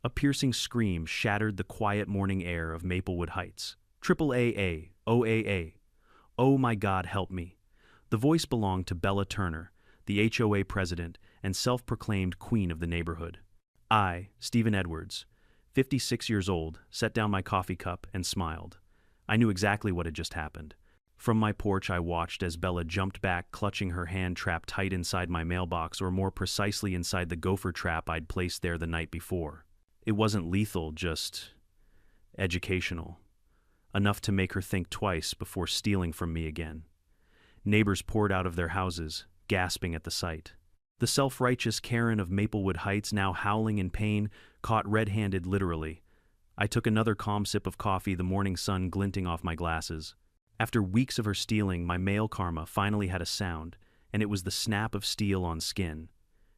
A piercing scream shattered the quiet morning air of Maplewood Heights. Triple AA, OAA. Oh my God, help me. The voice belonged to Bella Turner, the HOA president and self-proclaimed queen of the neighborhood. I, Stephen Edwards, 56 years old, set down my coffee cup and smiled. I knew exactly what had just happened. From my porch, I watched as Bella jumped back, clutching her hand trapped tight inside my mailbox, or more precisely inside the gopher trap I'd placed there the night before. It wasn't lethal, just educational. Enough to make her think twice before stealing from me again. Neighbors poured out of their houses, gasping at the sight. The self-righteous Karen of Maplewood Heights, now howling in pain, caught red-handed literally. I took another calm sip of coffee, the morning sun glinting off my glasses. After weeks of her stealing, my mail karma finally had a sound, and it was the snap of steel on skin.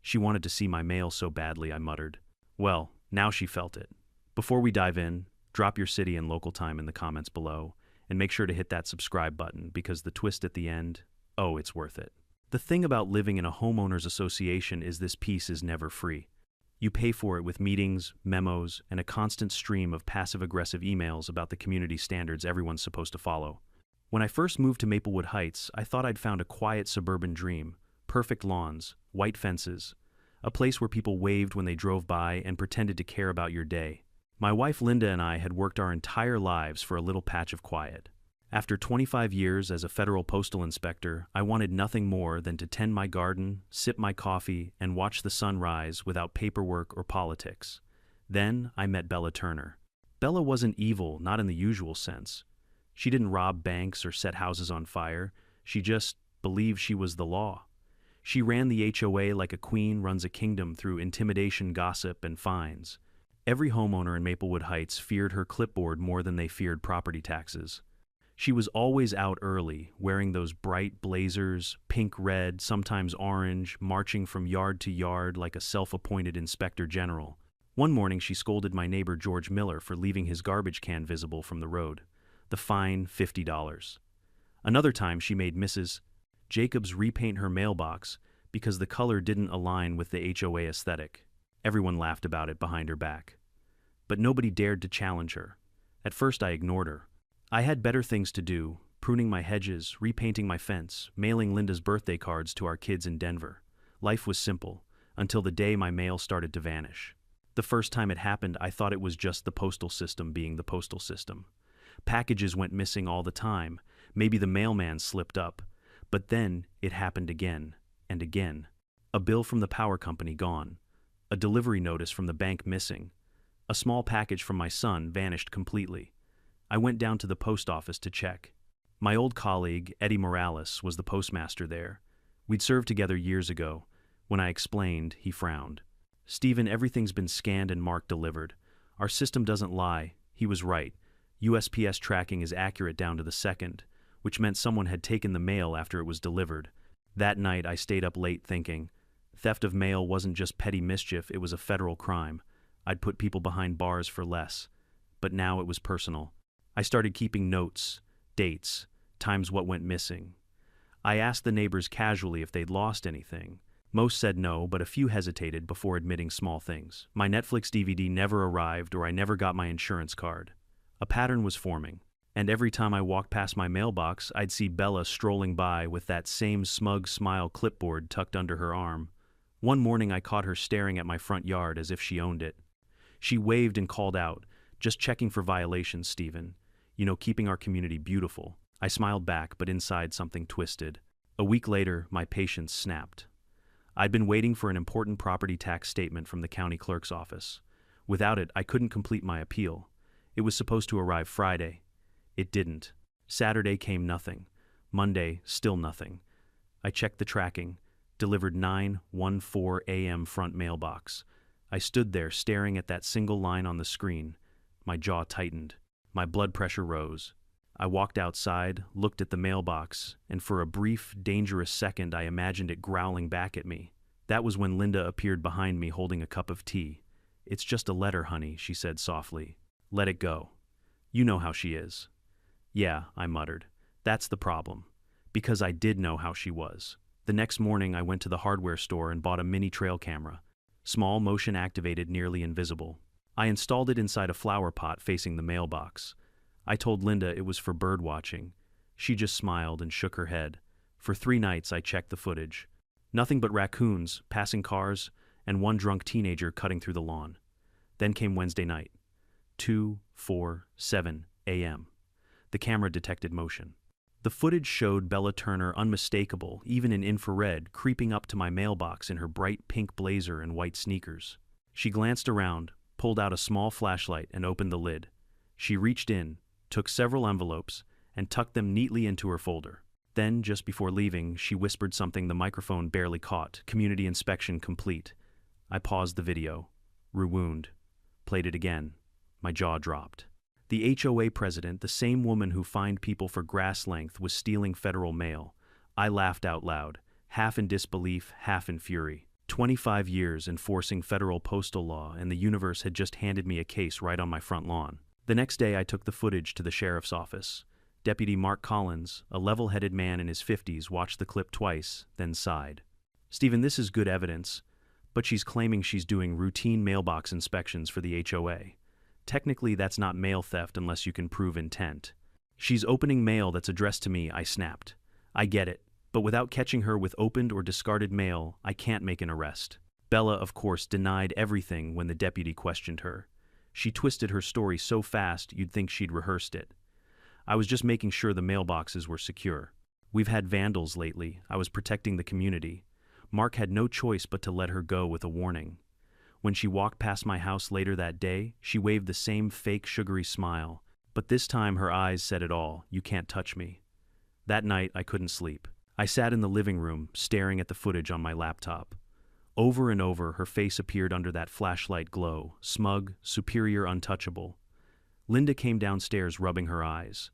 She wanted to see my mail so badly, I muttered. Well, now she felt it. Before we dive in, drop your city and local time in the comments below, and make sure to hit that subscribe button, because the twist at the end, oh, it's worth it. The thing about living in a homeowners association is this peace is never free. You pay for it with meetings, memos, and a constant stream of passive-aggressive emails about the community standards everyone's supposed to follow. When I first moved to Maplewood Heights, I thought I'd found a quiet suburban dream, perfect lawns, white fences, a place where people waved when they drove by and pretended to care about your day. My wife Linda and I had worked our entire lives for a little patch of quiet. After 25 years as a federal postal inspector, I wanted nothing more than to tend my garden, sip my coffee, and watch the sun rise without paperwork or politics. Then I met Bella Turner. Bella wasn't evil, not in the usual sense. She didn't rob banks or set houses on fire. She just believed she was the law. She ran the HOA like a queen runs a kingdom through intimidation, gossip, and fines. Every homeowner in Maplewood Heights feared her clipboard more than they feared property taxes. She was always out early, wearing those bright blazers, pink, red, sometimes orange, marching from yard to yard like a self-appointed inspector general. One morning she scolded my neighbor George Miller for leaving his garbage can visible from the road. The fine, $50. Another time she made Mrs. Jacobs repaint her mailbox because the color didn't align with the HOA aesthetic. Everyone laughed about it behind her back. But nobody dared to challenge her. At first I ignored her. I had better things to do, pruning my hedges, repainting my fence, mailing Linda's birthday cards to our kids in Denver. Life was simple, until the day my mail started to vanish. The first time it happened, I thought it was just the postal system being the postal system. Packages went missing all the time. Maybe the mailman slipped up. But then it happened again and again. A bill from the power company gone. A delivery notice from the bank missing. A small package from my son vanished completely. I went down to the post office to check. My old colleague, Eddie Morales, was the postmaster there. We'd served together years ago. When I explained, he frowned. Stephen, everything's been scanned and marked delivered. Our system doesn't lie. He was right. USPS tracking is accurate down to the second, which meant someone had taken the mail after it was delivered. That night, I stayed up late thinking. Theft of mail wasn't just petty mischief, it was a federal crime. I'd put people behind bars for less. But now it was personal. I started keeping notes, dates, times what went missing. I asked the neighbors casually if they'd lost anything. Most said no, but a few hesitated before admitting small things. My Netflix DVD never arrived, or I never got my insurance card. A pattern was forming, and every time I walked past my mailbox, I'd see Bella strolling by with that same smug smile clipboard tucked under her arm. One morning I caught her staring at my front yard as if she owned it. She waved and called out, "Just checking for violations, Stephen. You know, keeping our community beautiful." I smiled back, but inside something twisted. A week later, my patience snapped. I'd been waiting for an important property tax statement from the county clerk's office. Without it, I couldn't complete my appeal. It was supposed to arrive Friday. It didn't. Saturday came nothing. Monday, still nothing. I checked the tracking. Delivered 9:14 a.m. front mailbox. I stood there staring at that single line on the screen. My jaw tightened. My blood pressure rose. I walked outside, looked at the mailbox, and for a brief, dangerous second I imagined it growling back at me. That was when Linda appeared behind me holding a cup of tea. "It's just a letter, honey," she said softly. "Let it go. You know how she is." "Yeah," I muttered. "That's the problem." Because I did know how she was. The next morning I went to the hardware store and bought a mini trail camera. Small, motion-activated, nearly invisible. I installed it inside a flower pot facing the mailbox. I told Linda it was for bird watching. She just smiled and shook her head. For 3 nights I checked the footage. Nothing but raccoons, passing cars, and one drunk teenager cutting through the lawn. Then came Wednesday night. 2:47 a.m. The camera detected motion. The footage showed Bella Turner unmistakable, even in infrared, creeping up to my mailbox in her bright pink blazer and white sneakers. She glanced around, pulled out a small flashlight, and opened the lid. She reached in, took several envelopes, and tucked them neatly into her folder. Then, just before leaving, she whispered something the microphone barely caught. Community inspection complete. I paused the video. Rewound. Played it again. My jaw dropped. The HOA president, the same woman who fined people for grass length, was stealing federal mail. I laughed out loud, half in disbelief, half in fury. 25 years enforcing federal postal law, and the universe had just handed me a case right on my front lawn. The next day I took the footage to the sheriff's office. Deputy Mark Collins, a level-headed man in his 50s, watched the clip twice, then sighed. "Stephen, this is good evidence, but she's claiming she's doing routine mailbox inspections for the HOA. Technically, that's not mail theft unless you can prove intent. She's opening mail that's addressed to me," I snapped. "I get it, but without catching her with opened or discarded mail, I can't make an arrest." Bella, of course, denied everything when the deputy questioned her. She twisted her story so fast you'd think she'd rehearsed it. "I was just making sure the mailboxes were secure. We've had vandals lately. I was protecting the community." Mark had no choice but to let her go with a warning. When she walked past my house later that day, she waved the same fake sugary smile. But this time her eyes said it all: "You can't touch me." That night I couldn't sleep. I sat in the living room, staring at the footage on my laptop. Over and over, her face appeared under that flashlight glow, smug, superior, untouchable. Linda came downstairs, rubbing her eyes.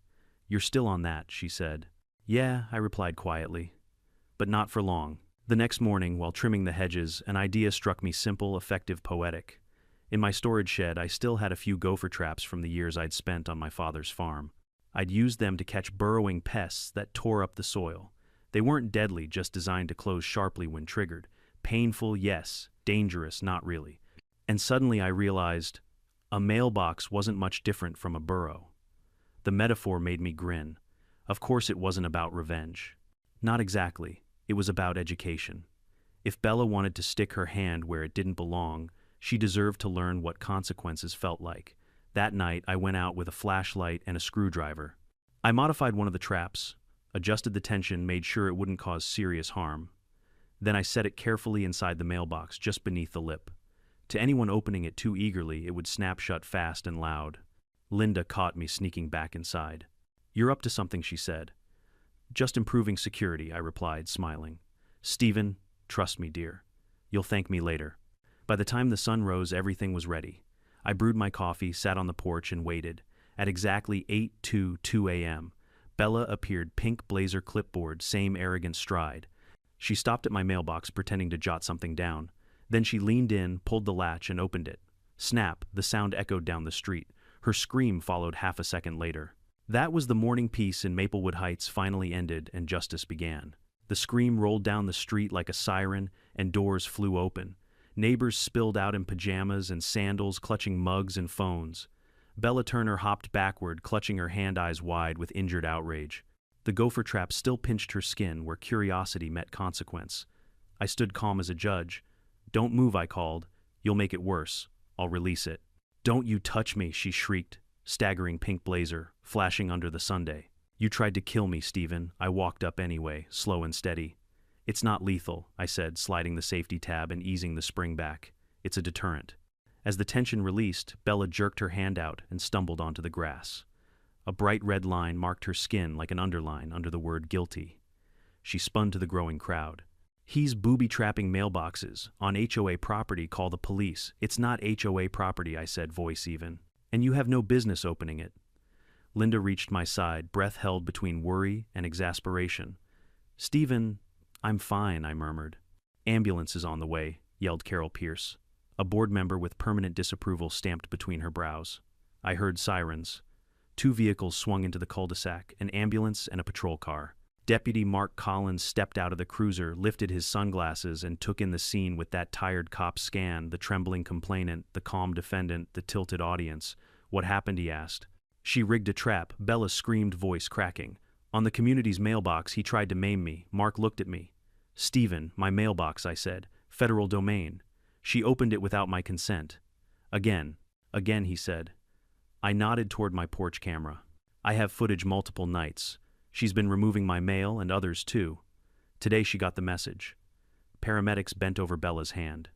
"You're still on that," she said. "Yeah," I replied quietly. But not for long. The next morning, while trimming the hedges, an idea struck me, simple, effective, poetic. In my storage shed, I still had a few gopher traps from the years I'd spent on my father's farm. I'd used them to catch burrowing pests that tore up the soil. They weren't deadly, just designed to close sharply when triggered. Painful, yes. Dangerous, not really. And suddenly I realized a mailbox wasn't much different from a burrow. The metaphor made me grin. Of course it wasn't about revenge. Not exactly. It was about education. If Bella wanted to stick her hand where it didn't belong, she deserved to learn what consequences felt like. That night, I went out with a flashlight and a screwdriver. I modified one of the traps, adjusted the tension, made sure it wouldn't cause serious harm. Then I set it carefully inside the mailbox, just beneath the lip. To anyone opening it too eagerly, it would snap shut fast and loud. Linda caught me sneaking back inside. "You're up to something," she said. "Just improving security," I replied, smiling. "Stephen, trust me, dear. You'll thank me later." By the time the sun rose, everything was ready. I brewed my coffee, sat on the porch, and waited. At exactly 8:02 a.m., Bella appeared, pink blazer, clipboard, same arrogant stride. She stopped at my mailbox, pretending to jot something down. Then she leaned in, pulled the latch, and opened it. Snap, the sound echoed down the street. Her scream followed half a second later. That was the morning peace in Maplewood Heights finally ended and justice began. The scream rolled down the street like a siren, and doors flew open. Neighbors spilled out in pajamas and sandals, clutching mugs and phones. Bella Turner hopped backward, clutching her hand, eyes wide with injured outrage. The gopher trap still pinched her skin where curiosity met consequence. I stood calm as a judge. "Don't move," I called. "You'll make it worse. I'll release it." "Don't you touch me," she shrieked, staggering, pink blazer, flashing under the Sunday. "You tried to kill me, Stephen." I walked up anyway, slow and steady. "It's not lethal," I said, sliding the safety tab and easing the spring back. "It's a deterrent." As the tension released, Bella jerked her hand out and stumbled onto the grass. A bright red line marked her skin like an underline under the word guilty. She spun to the growing crowd. "He's booby-trapping mailboxes. On HOA property, call the police." "It's not HOA property," I said, voice even. "And you have no business opening it." Linda reached my side, breath held between worry and exasperation. "Stephen, I'm fine," I murmured. "Ambulance is on the way," yelled Carol Pierce. A board member with permanent disapproval stamped between her brows. I heard sirens. 2 vehicles swung into the cul-de-sac, an ambulance and a patrol car. Deputy Mark Collins stepped out of the cruiser, lifted his sunglasses, and took in the scene with that tired cop's scan, the trembling complainant, the calm defendant, the tilted audience. "What happened?" he asked. "She rigged a trap," Bella's screamed, voice cracking. "On the community's mailbox, he tried to maim me." Mark looked at me. "Stephen, my mailbox," I said. "Federal domain. She opened it without my consent." "Again. Again," he said. I nodded toward my porch camera. "I have footage multiple nights. She's been removing my mail and others too. Today she got the message." Paramedics bent over Bella's hand.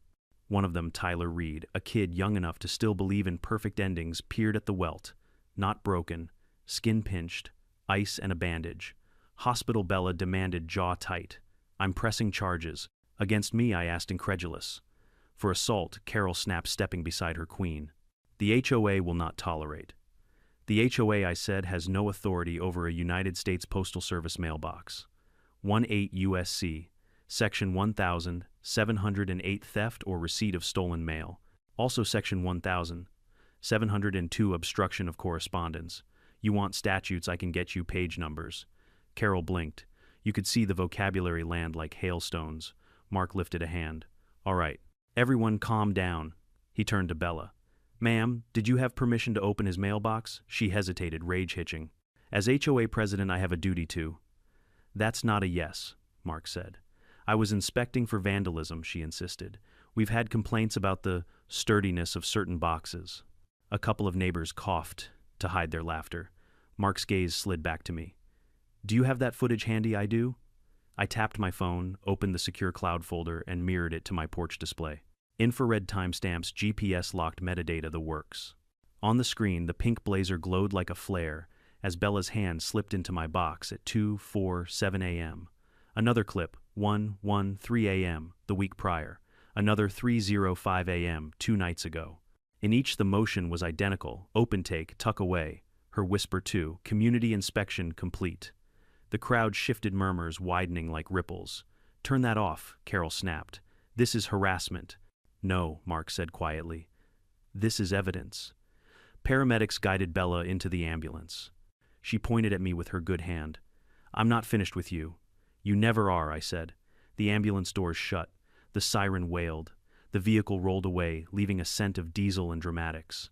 One of them, Tyler Reed, a kid young enough to still believe in perfect endings, peered at the welt. Not broken, skin pinched, ice and a bandage. Hospital Bella demanded, jaw tight. "I'm pressing charges." "Against me?" I asked, incredulous. "For assault," Carol snapped, stepping beside her queen. "The HOA will not tolerate." "The HOA," I said, "has no authority over a United States Postal Service mailbox. 18 U.S.C., Section 1708 theft or receipt of stolen mail. Also Section 1702 obstruction of correspondence. You want statutes, I can get you page numbers." Carol blinked. You could see the vocabulary land like hailstones. Mark lifted a hand. "All right. Everyone calm down." He turned to Bella. "Ma'am, did you have permission to open his mailbox?" She hesitated, rage hitching. "As HOA president, I have a duty to." "That's not a yes," Mark said. "I was inspecting for vandalism," she insisted. "We've had complaints about the sturdiness of certain boxes." A couple of neighbors coughed to hide their laughter. Mark's gaze slid back to me. "Do you have that footage handy?" "I do." I tapped my phone, opened the secure cloud folder, and mirrored it to my porch display. Infrared timestamps, GPS-locked metadata, the works. On the screen, the pink blazer glowed like a flare as Bella's hand slipped into my box at 2:47 a.m. Another clip, 1:13 a.m., the week prior. Another 3:05 a.m., 2 nights ago. In each, the motion was identical. Open take, tuck away. Her whisper too, community inspection complete. The crowd shifted, murmurs widening like ripples. "Turn that off," Carol snapped. "This is harassment." "No," Mark said quietly. "This is evidence." Paramedics guided Bella into the ambulance. She pointed at me with her good hand. "I'm not finished with you." "You never are," I said. The ambulance doors shut. The siren wailed. The vehicle rolled away, leaving a scent of diesel and dramatics.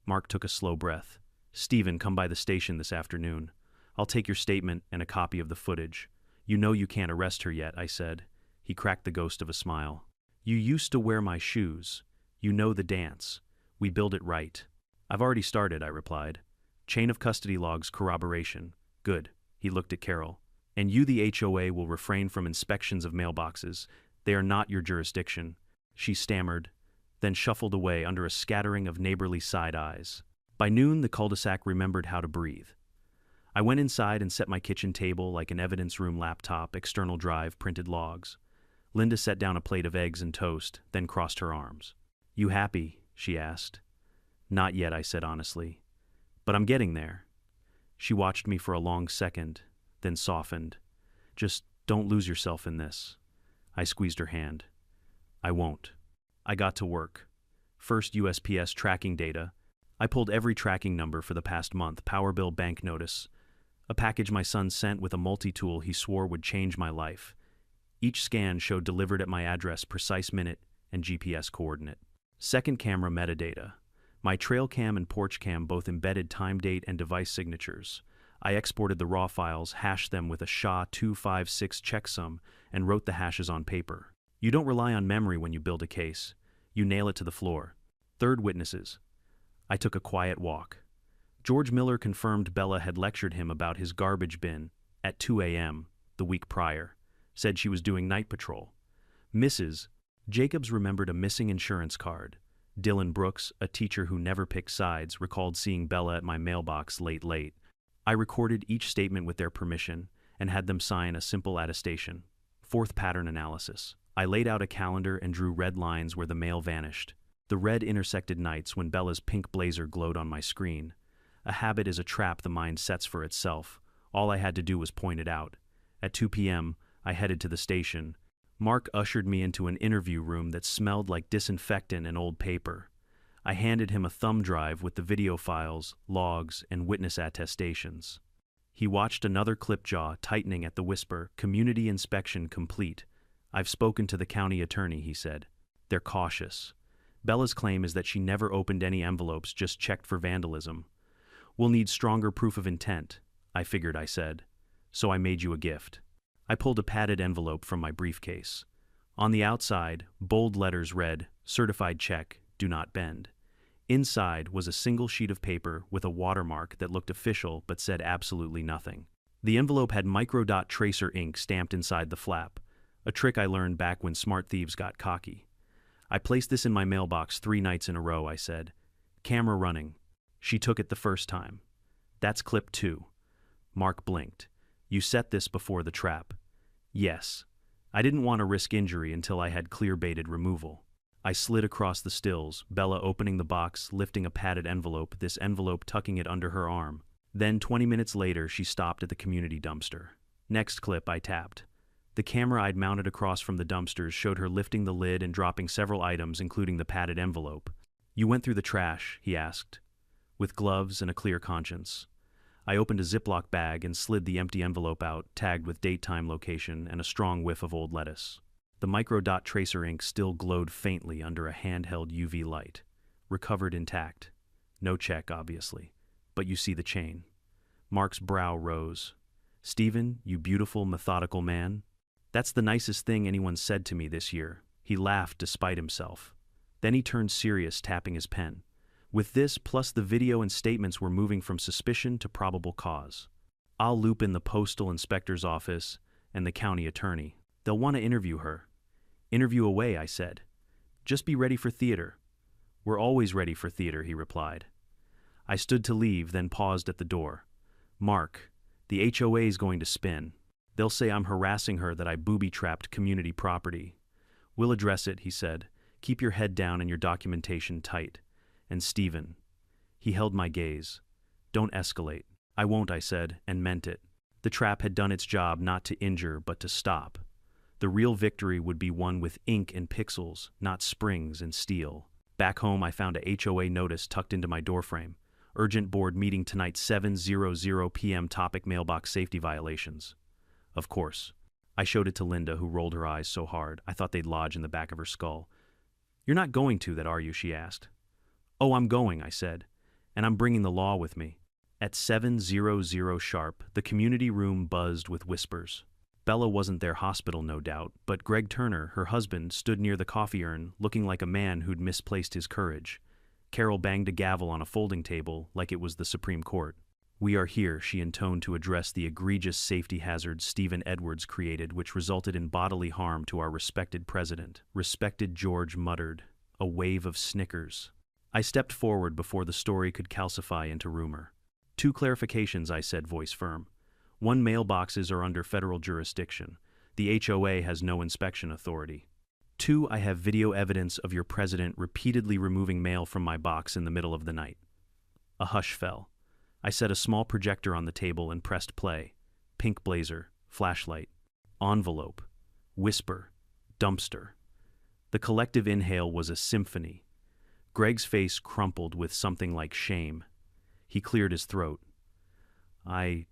Mark took a slow breath. "Stephen, come by the station this afternoon. I'll take your statement and a copy of the footage." "You know you can't arrest her yet," I said. He cracked the ghost of a smile. "You used to wear my shoes. You know the dance. We build it right." "I've already started," I replied. "Chain of custody logs corroboration." "Good." He looked at Carol. "And you, the HOA, will refrain from inspections of mailboxes. They are not your jurisdiction." She stammered, then shuffled away under a scattering of neighborly side eyes. By noon, the cul-de-sac remembered how to breathe. I went inside and set my kitchen table like an evidence room laptop, external drive, printed logs. Linda set down a plate of eggs and toast, then crossed her arms. "You happy?" she asked. "Not yet," I said honestly. "But I'm getting there." She watched me for a long second, then softened. "Just don't lose yourself in this." I squeezed her hand. "I won't." I got to work. First, USPS tracking data. I pulled every tracking number for the past month, power bill, bank notice. A package my son sent with a multi-tool he swore would change my life. Each scan showed delivered at my address, precise minute, and GPS coordinate. Second, camera metadata. My trail cam and porch cam both embedded time, date, and device signatures. I exported the raw files, hashed them with a SHA-256 checksum, and wrote the hashes on paper. You don't rely on memory when you build a case. You nail it to the floor. Third, witnesses. I took a quiet walk. George Miller confirmed Bella had lectured him about his garbage bin at 2 a.m. the week prior. Said she was doing night patrol. Mrs. Jacobs remembered a missing insurance card. Dylan Brooks, a teacher who never picked sides, recalled seeing Bella at my mailbox late. I recorded each statement with their permission and had them sign a simple attestation. Fourth, pattern analysis. I laid out a calendar and drew red lines where the mail vanished. The red intersected nights when Bella's pink blazer glowed on my screen. A habit is a trap the mind sets for itself. All I had to do was point it out. At 2 p.m., I headed to the station. Mark ushered me into an interview room that smelled like disinfectant and old paper. I handed him a thumb drive with the video files, logs, and witness attestations. He watched another clip jaw tightening at the whisper, "Community inspection complete. I've spoken to the county attorney," he said. "They're cautious. Bella's claim is that she never opened any envelopes, just checked for vandalism. We'll need stronger proof of intent," I figured, I said. "So I made you a gift." I pulled a padded envelope from my briefcase. On the outside, bold letters read, "Certified check, do not bend." Inside was a single sheet of paper with a watermark that looked official but said absolutely nothing. The envelope had microdot tracer ink stamped inside the flap, a trick I learned back when smart thieves got cocky. "I placed this in my mailbox 3 nights in a row," I said. "Camera running." She took it the first time. "That's clip 2. Mark blinked. "You set this before the trap." "Yes. I didn't want to risk injury until I had clear-baited removal." I slid across the stills, Bella opening the box, lifting a padded envelope, this envelope tucking it under her arm. Then, 20 minutes later, she stopped at the community dumpster. "Next clip," I tapped. The camera I'd mounted across from the dumpsters showed her lifting the lid and dropping several items, including the padded envelope. "You went through the trash?" he asked, with gloves and a clear conscience. I opened a Ziploc bag and slid the empty envelope out, tagged with date, time, location, and a strong whiff of old lettuce. The microdot tracer ink still glowed faintly under a handheld UV light. "Recovered intact. No check, obviously. But you see the chain." Mark's brow rose. "Stephen, you beautiful, methodical man. That's the nicest thing anyone said to me this year." He laughed despite himself. Then he turned serious, tapping his pen. "With this, plus the video and statements, we're moving from suspicion to probable cause. I'll loop in the postal inspector's office and the county attorney. They'll want to interview her." "Interview away," I said. "Just be ready for theater." "We're always ready for theater," he replied. I stood to leave, then paused at the door. "Mark, the HOA's going to spin. They'll say I'm harassing her, that I booby-trapped community property." "We'll address it," he said. "Keep your head down and your documentation tight. And Stephen." He held my gaze. "Don't escalate." "I won't," I said, and meant it. The trap had done its job, not to injure, but to stop. The real victory would be won with ink and pixels, not springs and steel. Back home, I found a HOA notice tucked into my doorframe. "Urgent board meeting tonight, 7:00 p.m. Topic: mailbox safety violations." Of course. I showed it to Linda, who rolled her eyes so hard I thought they'd lodge in the back of her skull. "You're not going to that, are you?" she asked. "Oh, I'm going," I said. "And I'm bringing the law with me." At 7:00 sharp, the community room buzzed with whispers. Bella wasn't there, hospital no doubt, but Greg Turner, her husband, stood near the coffee urn, looking like a man who'd misplaced his courage. Carol banged a gavel on a folding table like it was the Supreme Court. "We are here," she intoned, "to address the egregious safety hazard Stephen Edwards created, which resulted in bodily harm to our respected president." "Respected," George muttered. A wave of snickers. I stepped forward before the story could calcify into rumor. "2 clarifications," I said, voice firm. 1, mailboxes are under federal jurisdiction. The HOA has no inspection authority. 2, I have video evidence of your president repeatedly removing mail from my box in the middle of the night." A hush fell. I set a small projector on the table and pressed play. Pink blazer, flashlight, envelope, whisper, dumpster. The collective inhale was a symphony. Greg's face crumpled with something like shame. He cleared his throat. "I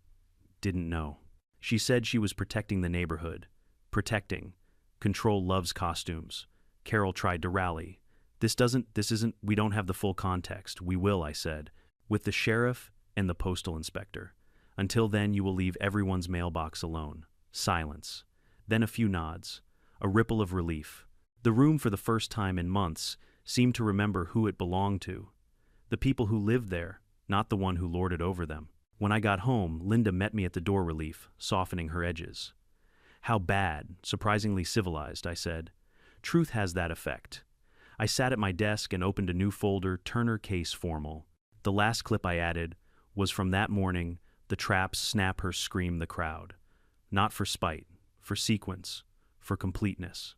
didn't know." She said she was protecting the neighborhood. Protecting. Control loves costumes. Carol tried to rally. This isn't, we don't have the full context." "We will," I said, "with the sheriff and the postal inspector. Until then, you will leave everyone's mailbox alone." Silence. Then a few nods. A ripple of relief. The room, for the first time in months, seemed to remember who it belonged to. The people who lived there, not the one who lorded over them. When I got home, Linda met me at the door, relief softening her edges. "How bad?" "Surprisingly civilized," I said. "Truth has that effect." I sat at my desk and opened a new folder, Turner Case Formal. The last clip I added was from that morning, the traps, snap her, scream the crowd. Not for spite, for sequence, for completeness.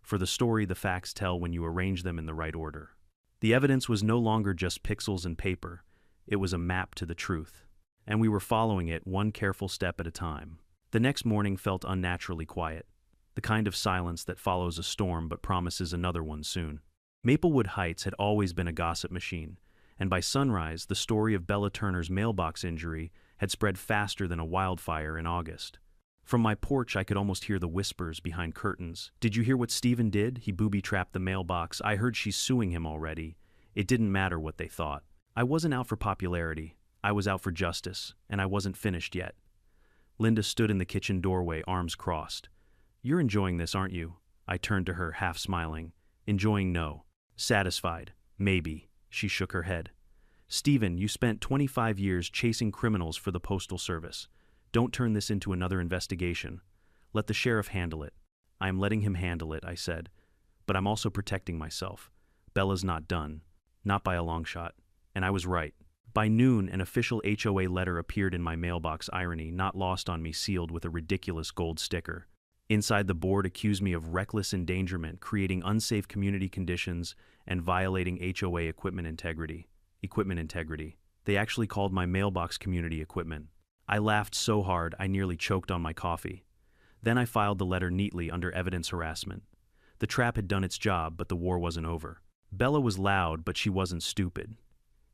For the story the facts tell when you arrange them in the right order. The evidence was no longer just pixels and paper. It was a map to the truth. And we were following it, one careful step at a time. The next morning felt unnaturally quiet. The kind of silence that follows a storm but promises another one soon. Maplewood Heights had always been a gossip machine, and by sunrise, the story of Bella Turner's mailbox injury had spread faster than a wildfire in August. From my porch, I could almost hear the whispers behind curtains. "Did you hear what Steven did? He booby-trapped the mailbox. I heard she's suing him already." It didn't matter what they thought. I wasn't out for popularity. I was out for justice, and I wasn't finished yet. Linda stood in the kitchen doorway, arms crossed. "You're enjoying this, aren't you?" I turned to her, half smiling. "Enjoying, no. Satisfied, maybe." She shook her head. "Steven, you spent 25 years chasing criminals for the Postal Service. Don't turn this into another investigation. Let the sheriff handle it." "I am letting him handle it," I said. "But I'm also protecting myself. Bella's not done. Not by a long shot." And I was right. By noon, an official HOA letter appeared in my mailbox, irony not lost on me, sealed with a ridiculous gold sticker. Inside, the board accused me of reckless endangerment, creating unsafe community conditions, and violating HOA equipment integrity. They actually called my mailbox community equipment. I laughed so hard I nearly choked on my coffee. Then I filed the letter neatly under evidence harassment. The trap had done its job, but the war wasn't over. Bella was loud, but she wasn't stupid.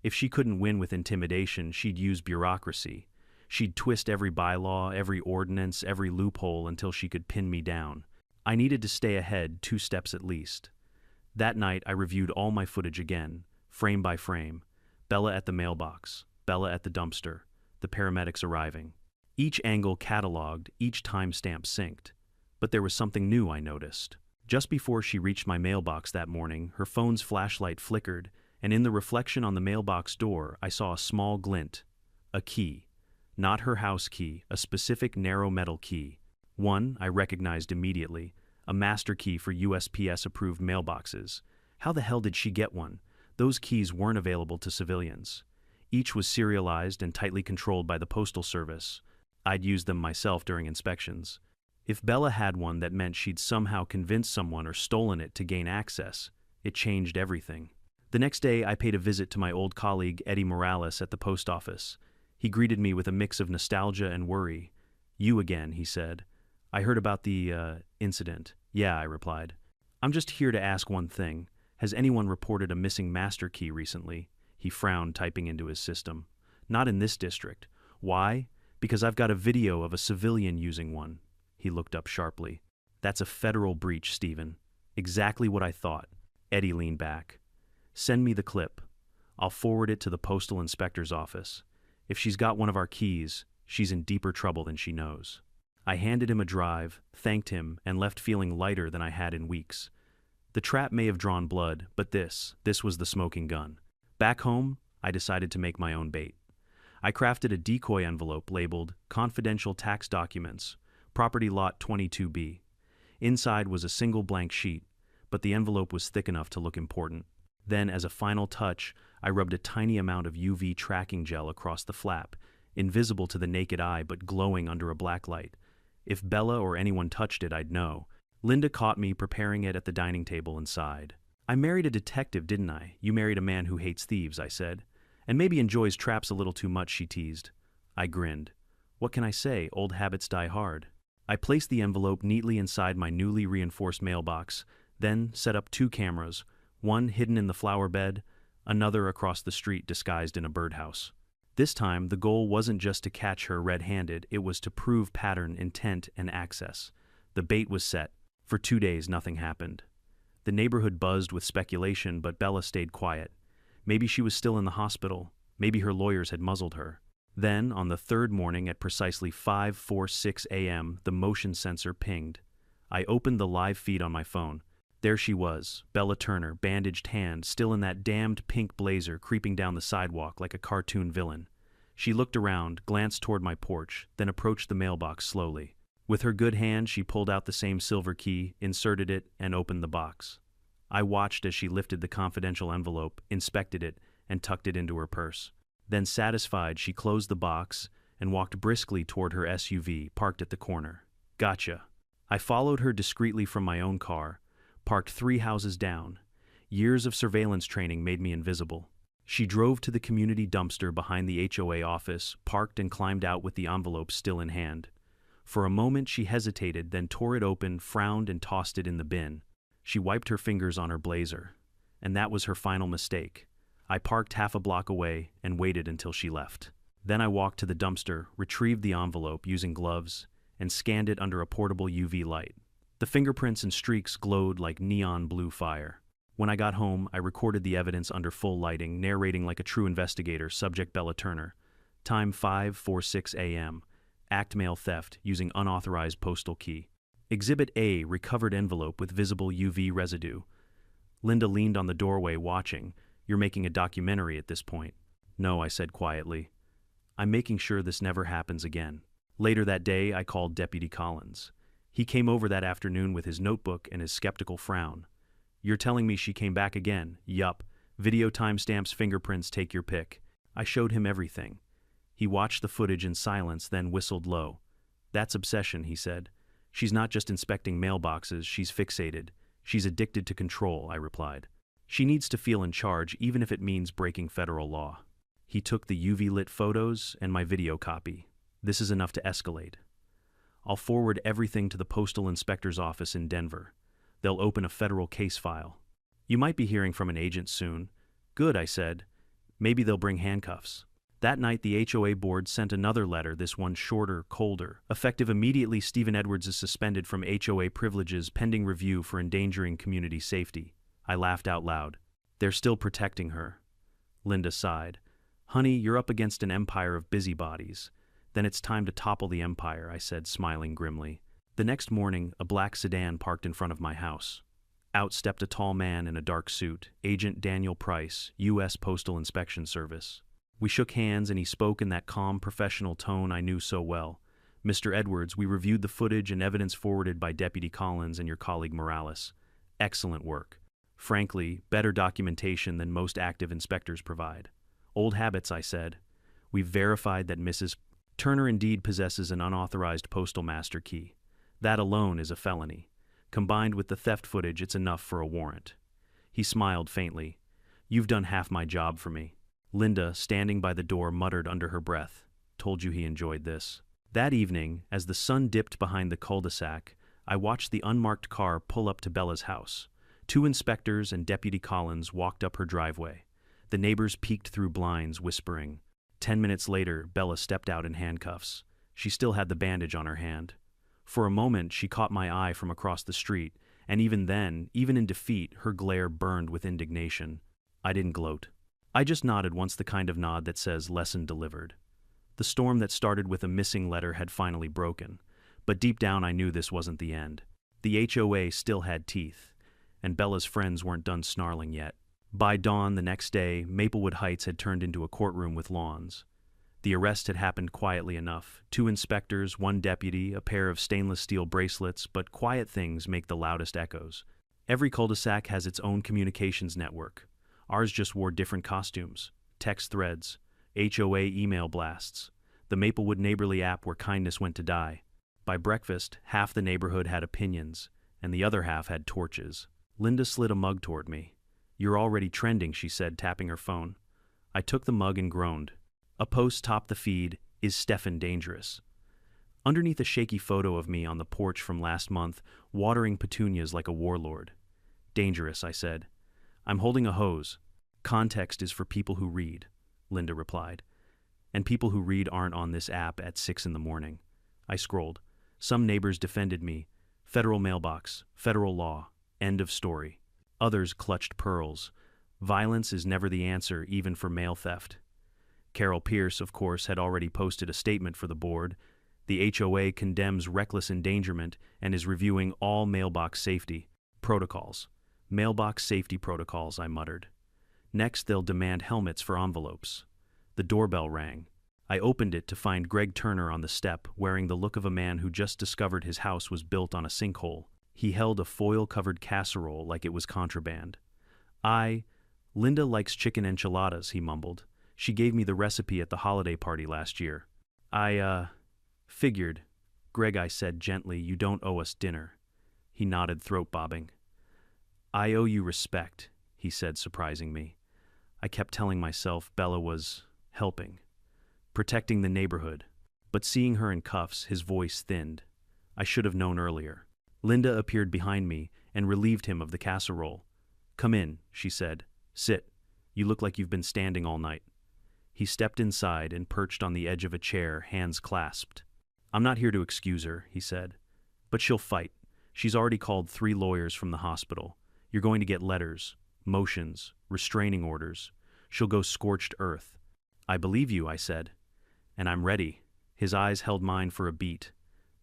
If she couldn't win with intimidation, she'd use bureaucracy. She'd twist every bylaw, every ordinance, every loophole until she could pin me down. I needed to stay ahead 2 steps at least. That night, I reviewed all my footage again, frame by frame. Bella at the mailbox, Bella at the dumpster, the paramedics arriving. Each angle cataloged, each timestamp synced. But there was something new I noticed. Just before she reached my mailbox that morning, her phone's flashlight flickered, and in the reflection on the mailbox door, I saw a small glint. A key. Not her house key, a specific narrow metal key. One I recognized immediately, a master key for USPS-approved mailboxes. How the hell did she get one? Those keys weren't available to civilians. Each was serialized and tightly controlled by the Postal Service. I'd used them myself during inspections. If Bella had one, that meant she'd somehow convinced someone or stolen it to gain access. It changed everything. The next day, I paid a visit to my old colleague, Eddie Morales, at the post office. He greeted me with a mix of nostalgia and worry. "You again," he said. "I heard about the, incident." "Yeah," I replied. "I'm just here to ask one thing. Has anyone reported a missing master key recently?" He frowned, typing into his system. "Not in this district." "Why?" "Because I've got a video of a civilian using one." He looked up sharply. "That's a federal breach, Steven." "Exactly what I thought." Eddie leaned back. "Send me the clip. I'll forward it to the postal inspector's office. If she's got one of our keys, she's in deeper trouble than she knows." I handed him a drive, thanked him, and left feeling lighter than I had in weeks. The trap may have drawn blood, but this was the smoking gun. Back home, I decided to make my own bait. I crafted a decoy envelope labeled Confidential Tax Documents, Property Lot 22B. Inside was a single blank sheet, but the envelope was thick enough to look important. Then, as a final touch, I rubbed a tiny amount of UV tracking gel across the flap, invisible to the naked eye but glowing under a black light. If Bella or anyone touched it, I'd know. Linda caught me preparing it at the dining table and sighed. "I married a detective, didn't I?" "You married a man who hates thieves," I said. "And maybe enjoys traps a little too much," she teased. I grinned. What can I say? Old habits die hard. I placed the envelope neatly inside my newly reinforced mailbox, then set up 2 cameras, one hidden in the flower bed, another across the street disguised in a birdhouse. This time, the goal wasn't just to catch her red-handed, it was to prove pattern, intent, and access. The bait was set. For 2 days, nothing happened. The neighborhood buzzed with speculation, but Bella stayed quiet. Maybe she was still in the hospital. Maybe her lawyers had muzzled her. Then, on the 3rd morning at precisely 5:46 a.m., the motion sensor pinged. I opened the live feed on my phone. There she was, Bella Turner, bandaged hand, still in that damned pink blazer, creeping down the sidewalk like a cartoon villain. She looked around, glanced toward my porch, then approached the mailbox slowly. With her good hand, she pulled out the same silver key, inserted it, and opened the box. I watched as she lifted the confidential envelope, inspected it, and tucked it into her purse. Then, satisfied, she closed the box and walked briskly toward her SUV, parked at the corner. Gotcha. I followed her discreetly from my own car, parked 3 houses down. Years of surveillance training made me invisible. She drove to the community dumpster behind the HOA office, parked and climbed out with the envelope still in hand. For a moment she hesitated, then tore it open, frowned, and tossed it in the bin. She wiped her fingers on her blazer. And that was her final mistake. I parked half a block away and waited until she left. Then I walked to the dumpster, retrieved the envelope using gloves, and scanned it under a portable UV light. The fingerprints and streaks glowed like neon blue fire. When I got home, I recorded the evidence under full lighting, narrating like a true investigator, subject Bella Turner. Time 5:46 a.m. Act mail theft using unauthorized postal key. Exhibit A, recovered envelope with visible UV residue. Linda leaned on the doorway watching. You're making a documentary at this point. No, I said quietly. I'm making sure this never happens again. Later that day, I called Deputy Collins. He came over that afternoon with his notebook and his skeptical frown. You're telling me she came back again? Yup. Video timestamps, fingerprints, take your pick. I showed him everything. He watched the footage in silence, then whistled low. That's obsession, he said. She's not just inspecting mailboxes, she's fixated. She's addicted to control, I replied. She needs to feel in charge, even if it means breaking federal law. He took the UV-lit photos and my video copy. This is enough to escalate. I'll forward everything to the Postal Inspector's office in Denver. They'll open a federal case file. You might be hearing from an agent soon. Good, I said. Maybe they'll bring handcuffs. That night, the HOA board sent another letter, this one shorter, colder. Effective immediately, Stephen Edwards is suspended from HOA privileges pending review for endangering community safety. I laughed out loud. They're still protecting her. Linda sighed. Honey, you're up against an empire of busybodies. Then it's time to topple the empire, I said, smiling grimly. The next morning, a black sedan parked in front of my house. Out stepped a tall man in a dark suit, Agent Daniel Price, U.S. Postal Inspection Service. We shook hands and he spoke in that calm, professional tone I knew so well. Mr. Edwards, we reviewed the footage and evidence forwarded by Deputy Collins and your colleague Morales. Excellent work. Frankly, better documentation than most active inspectors provide. Old habits, I said. We've verified that Mrs. Turner indeed possesses an unauthorized postal master key. That alone is a felony. Combined with the theft footage, it's enough for a warrant. He smiled faintly. You've done half my job for me. Linda, standing by the door, muttered under her breath. Told you he enjoyed this. That evening, as the sun dipped behind the cul-de-sac, I watched the unmarked car pull up to Bella's house. 2 inspectors and Deputy Collins walked up her driveway. The neighbors peeked through blinds, whispering. 10 minutes later, Bella stepped out in handcuffs. She still had the bandage on her hand. For a moment, she caught my eye from across the street, and even then, even in defeat, her glare burned with indignation. I didn't gloat. I just nodded once, the kind of nod that says lesson delivered. The storm that started with a missing letter had finally broken, but deep down I knew this wasn't the end. The HOA still had teeth, and Bella's friends weren't done snarling yet. By dawn the next day, Maplewood Heights had turned into a courtroom with lawns. The arrest had happened quietly enough. 2 inspectors, 1 deputy, a pair of stainless steel bracelets, but quiet things make the loudest echoes. Every cul-de-sac has its own communications network. Ours just wore different costumes. Text threads, HOA email blasts, the Maplewood Neighborly app where kindness went to die. By breakfast, half the neighborhood had opinions, and the other half had torches. Linda slid a mug toward me. You're already trending, she said, tapping her phone. I took the mug and groaned. A post topped the feed, Is Stefan dangerous? Underneath a shaky photo of me on the porch from last month, watering petunias like a warlord. Dangerous, I said. I'm holding a hose. Context is for people who read, Linda replied. And people who read aren't on this app at 6 in the morning. I scrolled. Some neighbors defended me. Federal mailbox, federal law, end of story. Others clutched pearls. Violence is never the answer, even for mail theft. Carol Pierce, of course, had already posted a statement for the board. The HOA condemns reckless endangerment and is reviewing all mailbox safety protocols. Mailbox safety protocols, I muttered. Next, they'll demand helmets for envelopes. The doorbell rang. I opened it to find Greg Turner on the step, wearing the look of a man who just discovered his house was built on a sinkhole. He held a foil-covered casserole like it was contraband. Linda likes chicken enchiladas, he mumbled. She gave me the recipe at the holiday party last year. Figured. Greg, I said gently, you don't owe us dinner. He nodded, throat-bobbing. I owe you respect, he said, surprising me. I kept telling myself Bella was helping, protecting the neighborhood. But seeing her in cuffs, his voice thinned. I should have known earlier. Linda appeared behind me and relieved him of the casserole. Come in, she said. Sit. You look like you've been standing all night. He stepped inside and perched on the edge of a chair, hands clasped. "I'm not here to excuse her," he said. "But she'll fight. She's already called 3 lawyers from the hospital. You're going to get letters, motions, restraining orders. She'll go scorched earth." "I believe you," I said. "And I'm ready." His eyes held mine for a beat.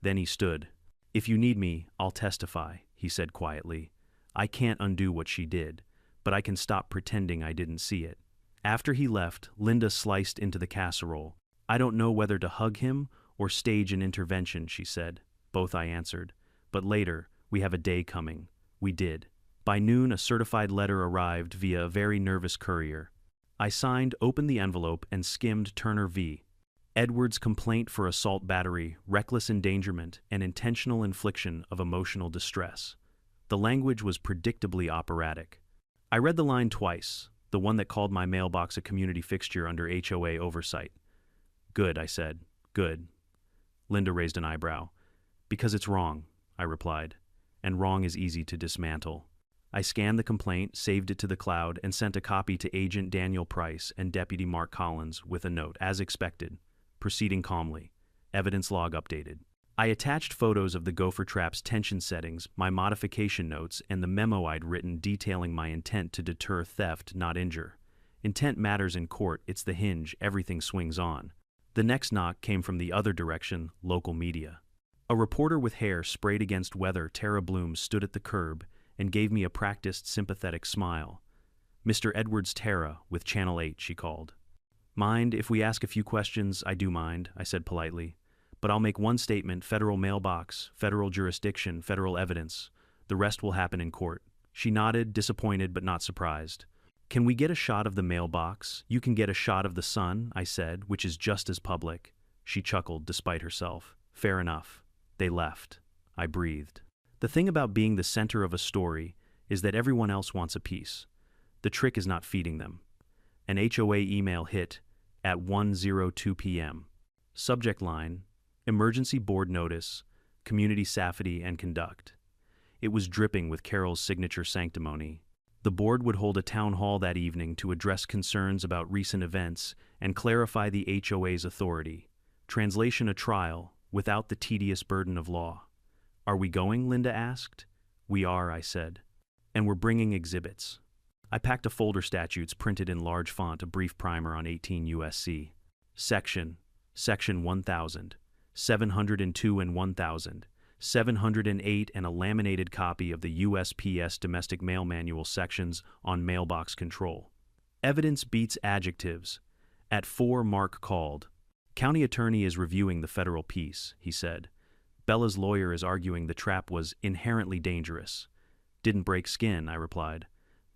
Then he stood. "If you need me, I'll testify," he said quietly. "I can't undo what she did, but I can stop pretending I didn't see it." After he left, Linda sliced into the casserole. "I don't know whether to hug him or stage an intervention," she said. "Both," I answered. "But later, we have a day coming." We did. By noon, a certified letter arrived via a very nervous courier. I signed, opened the envelope, and skimmed Turner v. Edwards' complaint for assault battery, reckless endangerment, and intentional infliction of emotional distress. The language was predictably operatic. I read the line twice, the one that called my mailbox a community fixture under HOA oversight. "Good," I said. "Good." Linda raised an eyebrow. "Because it's wrong," I replied, "and wrong is easy to dismantle." I scanned the complaint, saved it to the cloud, and sent a copy to Agent Daniel Price and Deputy Mark Collins with a note, as expected, proceeding calmly. Evidence log updated. I attached photos of the Gopher trap's tension settings, my modification notes, and the memo I'd written detailing my intent to deter theft, not injure. Intent matters in court, it's the hinge everything swings on. The next knock came from the other direction, local media. A reporter with hair sprayed against weather, Tara Bloom, stood at the curb and gave me a practiced, sympathetic smile. "Mr. Edwards, Tara, with Channel 8, she called. "Mind if we ask a few questions?" "I do mind," I said politely. "But I'll make one statement: federal mailbox, federal jurisdiction, federal evidence. The rest will happen in court." She nodded, disappointed but not surprised. "Can we get a shot of the mailbox? You can get a shot of the sun," I said, "which is just as public." She chuckled, despite herself. "Fair enough." They left. I breathed. The thing about being the center of a story is that everyone else wants a piece. The trick is not feeding them. An HOA email hit at 1:02 p.m. Subject line: Emergency Board Notice, Community Safety and Conduct. It was dripping with Carol's signature sanctimony. The board would hold a town hall that evening to address concerns about recent events and clarify the HOA's authority. Translation: a trial, without the tedious burden of law. "Are we going?" Linda asked. "We are," I said. "And we're bringing exhibits." I packed a folder, statutes printed in large font, a brief primer on 18 U.S.C. Section 1000, 702 and 1000, 708, and a laminated copy of the USPS Domestic Mail Manual sections on mailbox control. Evidence beats adjectives. At 4, Mark called. "County attorney is reviewing the federal piece," he said. "Bella's lawyer is arguing the trap was inherently dangerous." "Didn't break skin," I replied.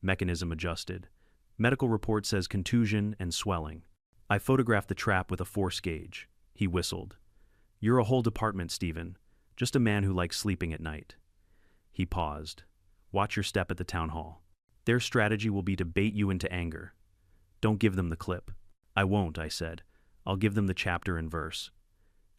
"Mechanism adjusted. Medical report says contusion and swelling." I photographed the trap with a force gauge. He whistled. "You're a whole department, Stephen. Just a man who likes sleeping at night." He paused. "Watch your step at the town hall. Their strategy will be to bait you into anger. Don't give them the clip." "I won't," I said. "I'll give them the chapter and verse."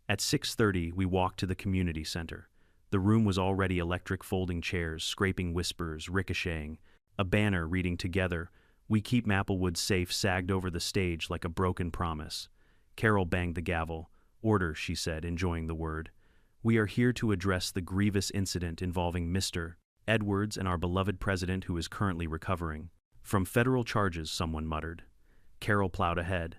At 6:30, we walked to the community center. The room was already electric, folding chairs, scraping whispers, ricocheting. A banner reading "Together, we keep Maplewood safe" sagged over the stage like a broken promise. Carol banged the gavel. "Order," she said, enjoying the word. "We are here to address the grievous incident involving Mr. Edwards and our beloved president, who is currently recovering from federal charges," someone muttered. Carol plowed ahead.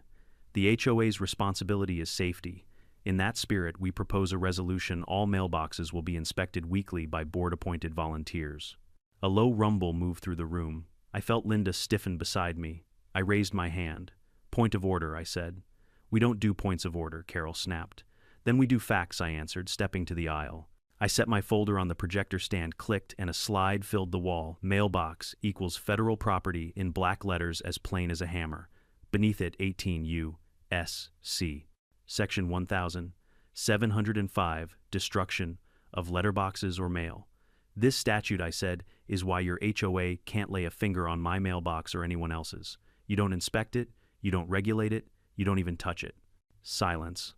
"The HOA's responsibility is safety. In that spirit, we propose a resolution: all mailboxes will be inspected weekly by board-appointed volunteers." A low rumble moved through the room. I felt Linda stiffen beside me. I raised my hand. "Point of order," I said. "We don't do points of order," Carol snapped. "Then we do facts," I answered, stepping to the aisle. I set my folder on the projector stand, clicked, and a slide filled the wall. "Mailbox equals federal property," in black letters as plain as a hammer. Beneath it, 18 U.S.C. Section 1000, 705, Destruction of letterboxes or mail. "This statute," I said, "is why your HOA can't lay a finger on my mailbox or anyone else's. You don't inspect it, you don't regulate it, you don't even touch it." Silence.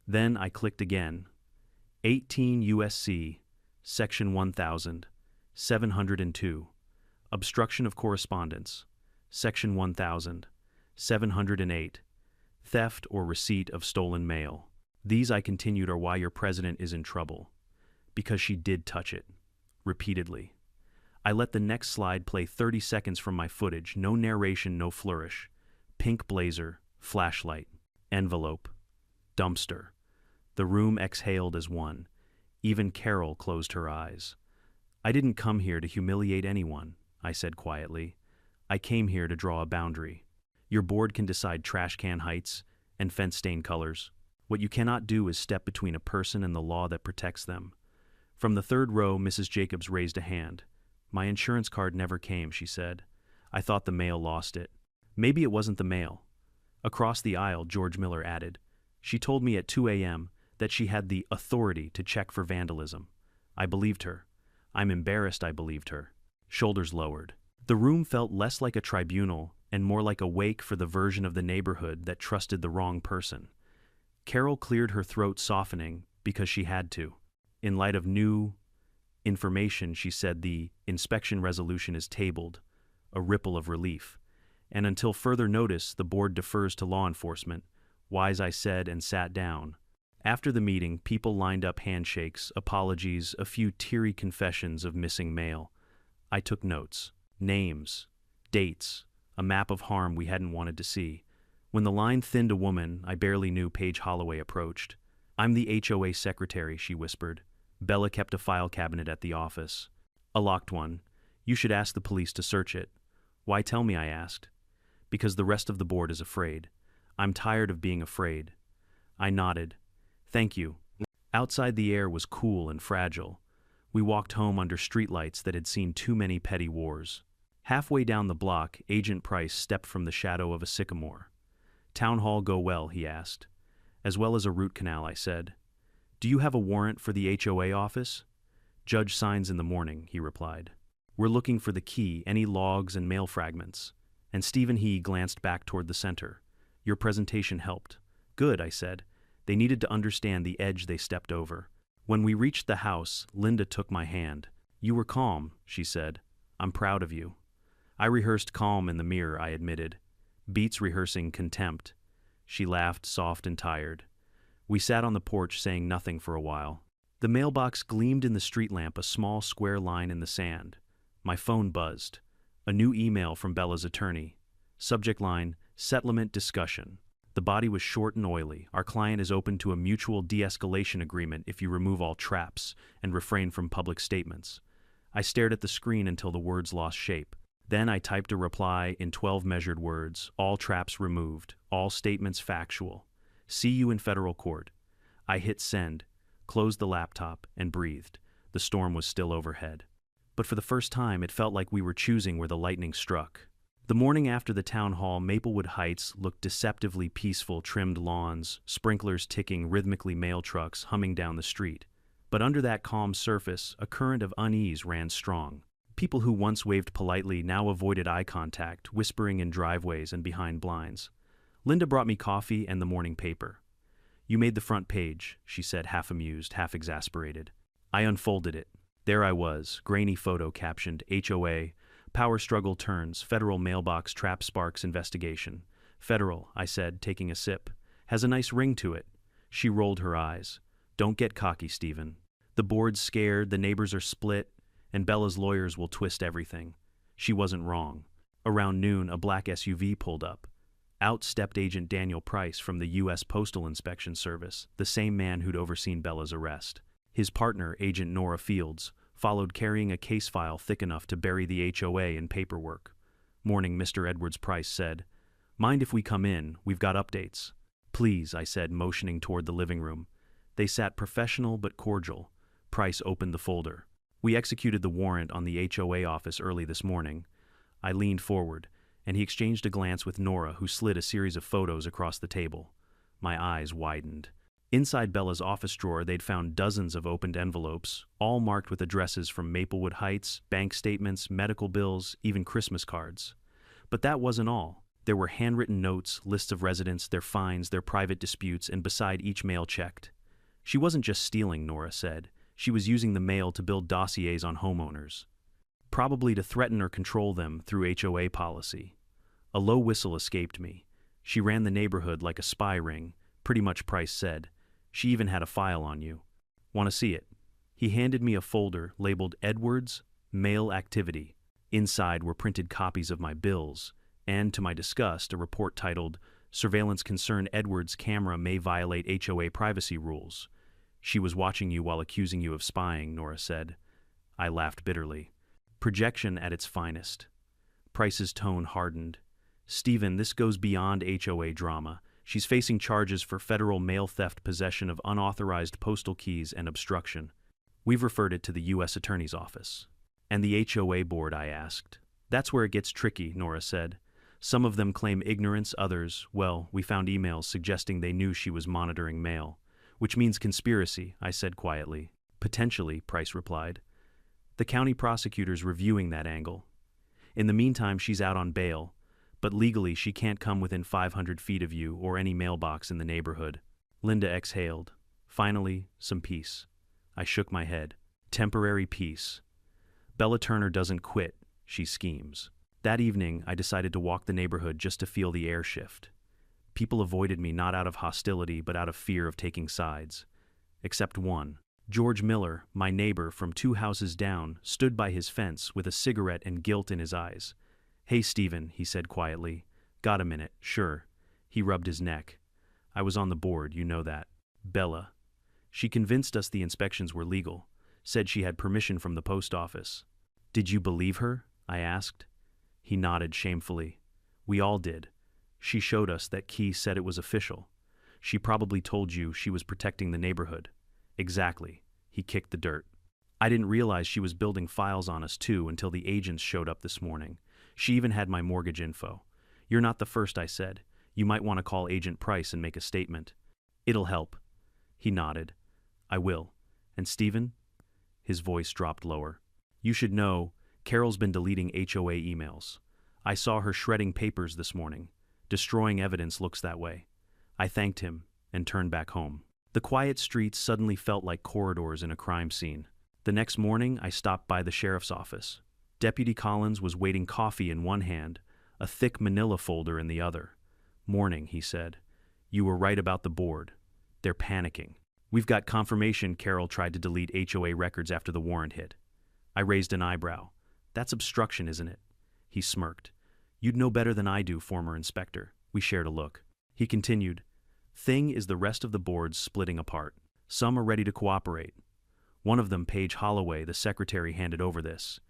Then I clicked again. 18 U.S.C., Section 1000, 702, Obstruction of correspondence. Section 1000, 708, theft or receipt of stolen mail. These, I continued, are why your president is in trouble. Because she did touch it. Repeatedly. I let the next slide play 30 seconds from my footage, no narration, no flourish. Pink blazer, flashlight, envelope, dumpster. The room exhaled as one. Even Carol closed her eyes. I didn't come here to humiliate anyone, I said quietly. I came here to draw a boundary. Your board can decide trash can heights and fence stain colors. What you cannot do is step between a person and the law that protects them. From the third row, Mrs. Jacobs raised a hand. My insurance card never came, she said. I thought the mail lost it. Maybe it wasn't the mail. Across the aisle, George Miller added. She told me at 2 a.m. that she had the authority to check for vandalism. I believed her. I'm embarrassed I believed her. Shoulders lowered. The room felt less like a tribunal and more like a wake for the version of the neighborhood that trusted the wrong person. Carol cleared her throat, softening because she had to. In light of new information, she said the inspection resolution is tabled, a ripple of relief. And until further notice, the board defers to law enforcement. Wise, I said, and sat down. After the meeting, people lined up handshakes, apologies, a few teary confessions of missing mail. I took notes. Names, dates, a map of harm we hadn't wanted to see. When the line thinned, a woman I barely knew, Paige Holloway, approached. I'm the HOA secretary, she whispered. Bella kept a file cabinet at the office. A locked one. You should ask the police to search it. Why tell me, I asked. Because the rest of the board is afraid. I'm tired of being afraid. I nodded. Thank you. Outside, the air was cool and fragile. We walked home under streetlights that had seen too many petty wars. Halfway down the block, Agent Price stepped from the shadow of a sycamore. Town hall go well, he asked. As well as a root canal, I said. Do you have a warrant for the HOA office? Judge signs in the morning, he replied. We're looking for the key, any logs and mail fragments. And Stephen He glanced back toward the center. Your presentation helped. Good, I said. They needed to understand the edge they stepped over. When we reached the house, Linda took my hand. You were calm, she said. I'm proud of you. I rehearsed calm in the mirror, I admitted. Beats rehearsing contempt. She laughed, soft and tired. We sat on the porch saying nothing for a while. The mailbox gleamed in the street lamp, a small square line in the sand. My phone buzzed. A new email from Bella's attorney. Subject line, settlement discussion. The body was short and oily. Our client is open to a mutual de-escalation agreement if you remove all traps and refrain from public statements. I stared at the screen until the words lost shape. Then I typed a reply in 12 measured words, all traps removed, all statements factual. See you in federal court. I hit send, closed the laptop, and breathed. The storm was still overhead. But for the first time, it felt like we were choosing where the lightning struck. The morning after the town hall, Maplewood Heights looked deceptively peaceful, trimmed lawns, sprinklers ticking rhythmically, mail trucks humming down the street. But under that calm surface, a current of unease ran strong. People who once waved politely now avoided eye contact, whispering in driveways and behind blinds. Linda brought me coffee and the morning paper. You made the front page, she said, half amused, half exasperated. I unfolded it. There I was, grainy photo captioned HOA, Power Struggle Turns, Federal Mailbox Trap Sparks Investigation. Federal, I said, taking a sip. Has a nice ring to it. She rolled her eyes. Don't get cocky, Stephen. The board's scared, the neighbors are split, and Bella's lawyers will twist everything. She wasn't wrong. Around noon, a black SUV pulled up. Out stepped Agent Daniel Price from the U.S. Postal Inspection Service, the same man who'd overseen Bella's arrest. His partner, Agent Nora Fields, followed carrying a case file thick enough to bury the HOA in paperwork. Morning, Mr. Edwards Price said. Mind if we come in? We've got updates. Please, I said, motioning toward the living room. They sat professional but cordial. Price opened the folder. We executed the warrant on the HOA office early this morning. I leaned forward, and he exchanged a glance with Nora, who slid a series of photos across the table. My eyes widened. Inside Bella's office drawer, they'd found dozens of opened envelopes, all marked with addresses from Maplewood Heights, bank statements, medical bills, even Christmas cards. But that wasn't all. There were handwritten notes, lists of residents, their fines, their private disputes, and beside each mail checked. She wasn't just stealing, Nora said. She was using the mail to build dossiers on homeowners. Probably to threaten or control them through HOA policy. A low whistle escaped me. She ran the neighborhood like a spy ring, pretty much Price said. She even had a file on you. Want to see it? He handed me a folder labeled Edwards, Mail Activity. Inside were printed copies of my bills, and, to my disgust, a report titled, Surveillance Concern Edwards' Camera May Violate HOA Privacy Rules. She was watching you while accusing you of spying, Nora said. I laughed bitterly. Projection at its finest. Price's tone hardened. Stephen, this goes beyond HOA drama. She's facing charges for federal mail theft, possession of unauthorized postal keys, and obstruction. We've referred it to the U.S. Attorney's Office. And the HOA board, I asked. That's where it gets tricky, Nora said. Some of them claim ignorance, others, well, we found emails suggesting they knew she was monitoring mail. Which means conspiracy, I said quietly. Potentially, Price replied. The county prosecutor's reviewing that angle. In the meantime, she's out on bail, but legally she can't come within 500 feet of you or any mailbox in the neighborhood. Linda exhaled. Finally, some peace. I shook my head. Temporary peace. Bella Turner doesn't quit, she schemes. That evening, I decided to walk the neighborhood just to feel the air shift. People avoided me not out of hostility but out of fear of taking sides. Except one. George Miller, my neighbor from 2 houses down, stood by his fence with a cigarette and guilt in his eyes. Hey, Stephen, he said quietly. Got a minute, sure. He rubbed his neck. I was on the board, you know that. Bella. She convinced us the inspections were legal, said she had permission from the post office. Did you believe her? I asked. He nodded shamefully. We all did. She showed us that Key said it was official. She probably told you she was protecting the neighborhood. Exactly. He kicked the dirt. I didn't realize she was building files on us too until the agents showed up this morning. She even had my mortgage info. You're not the first, I said. You might want to call Agent Price and make a statement. It'll help. He nodded. I will. And Stephen? His voice dropped lower. You should know, Carol's been deleting HOA emails. I saw her shredding papers this morning. Destroying evidence looks that way. I thanked him and turned back home. The quiet streets suddenly felt like corridors in a crime scene. The next morning, I stopped by the sheriff's office. Deputy Collins was waiting coffee in one hand, a thick manila folder in the other. Morning, he said. You were right about the board. They're panicking. We've got confirmation Carol tried to delete HOA records after the warrant hit. I raised an eyebrow. That's obstruction, isn't it? He smirked. You'd know better than I do, former inspector. We shared a look. He continued. Thing is the rest of the board's splitting apart. Some are ready to cooperate. One of them, Paige Holloway, the secretary, handed over this.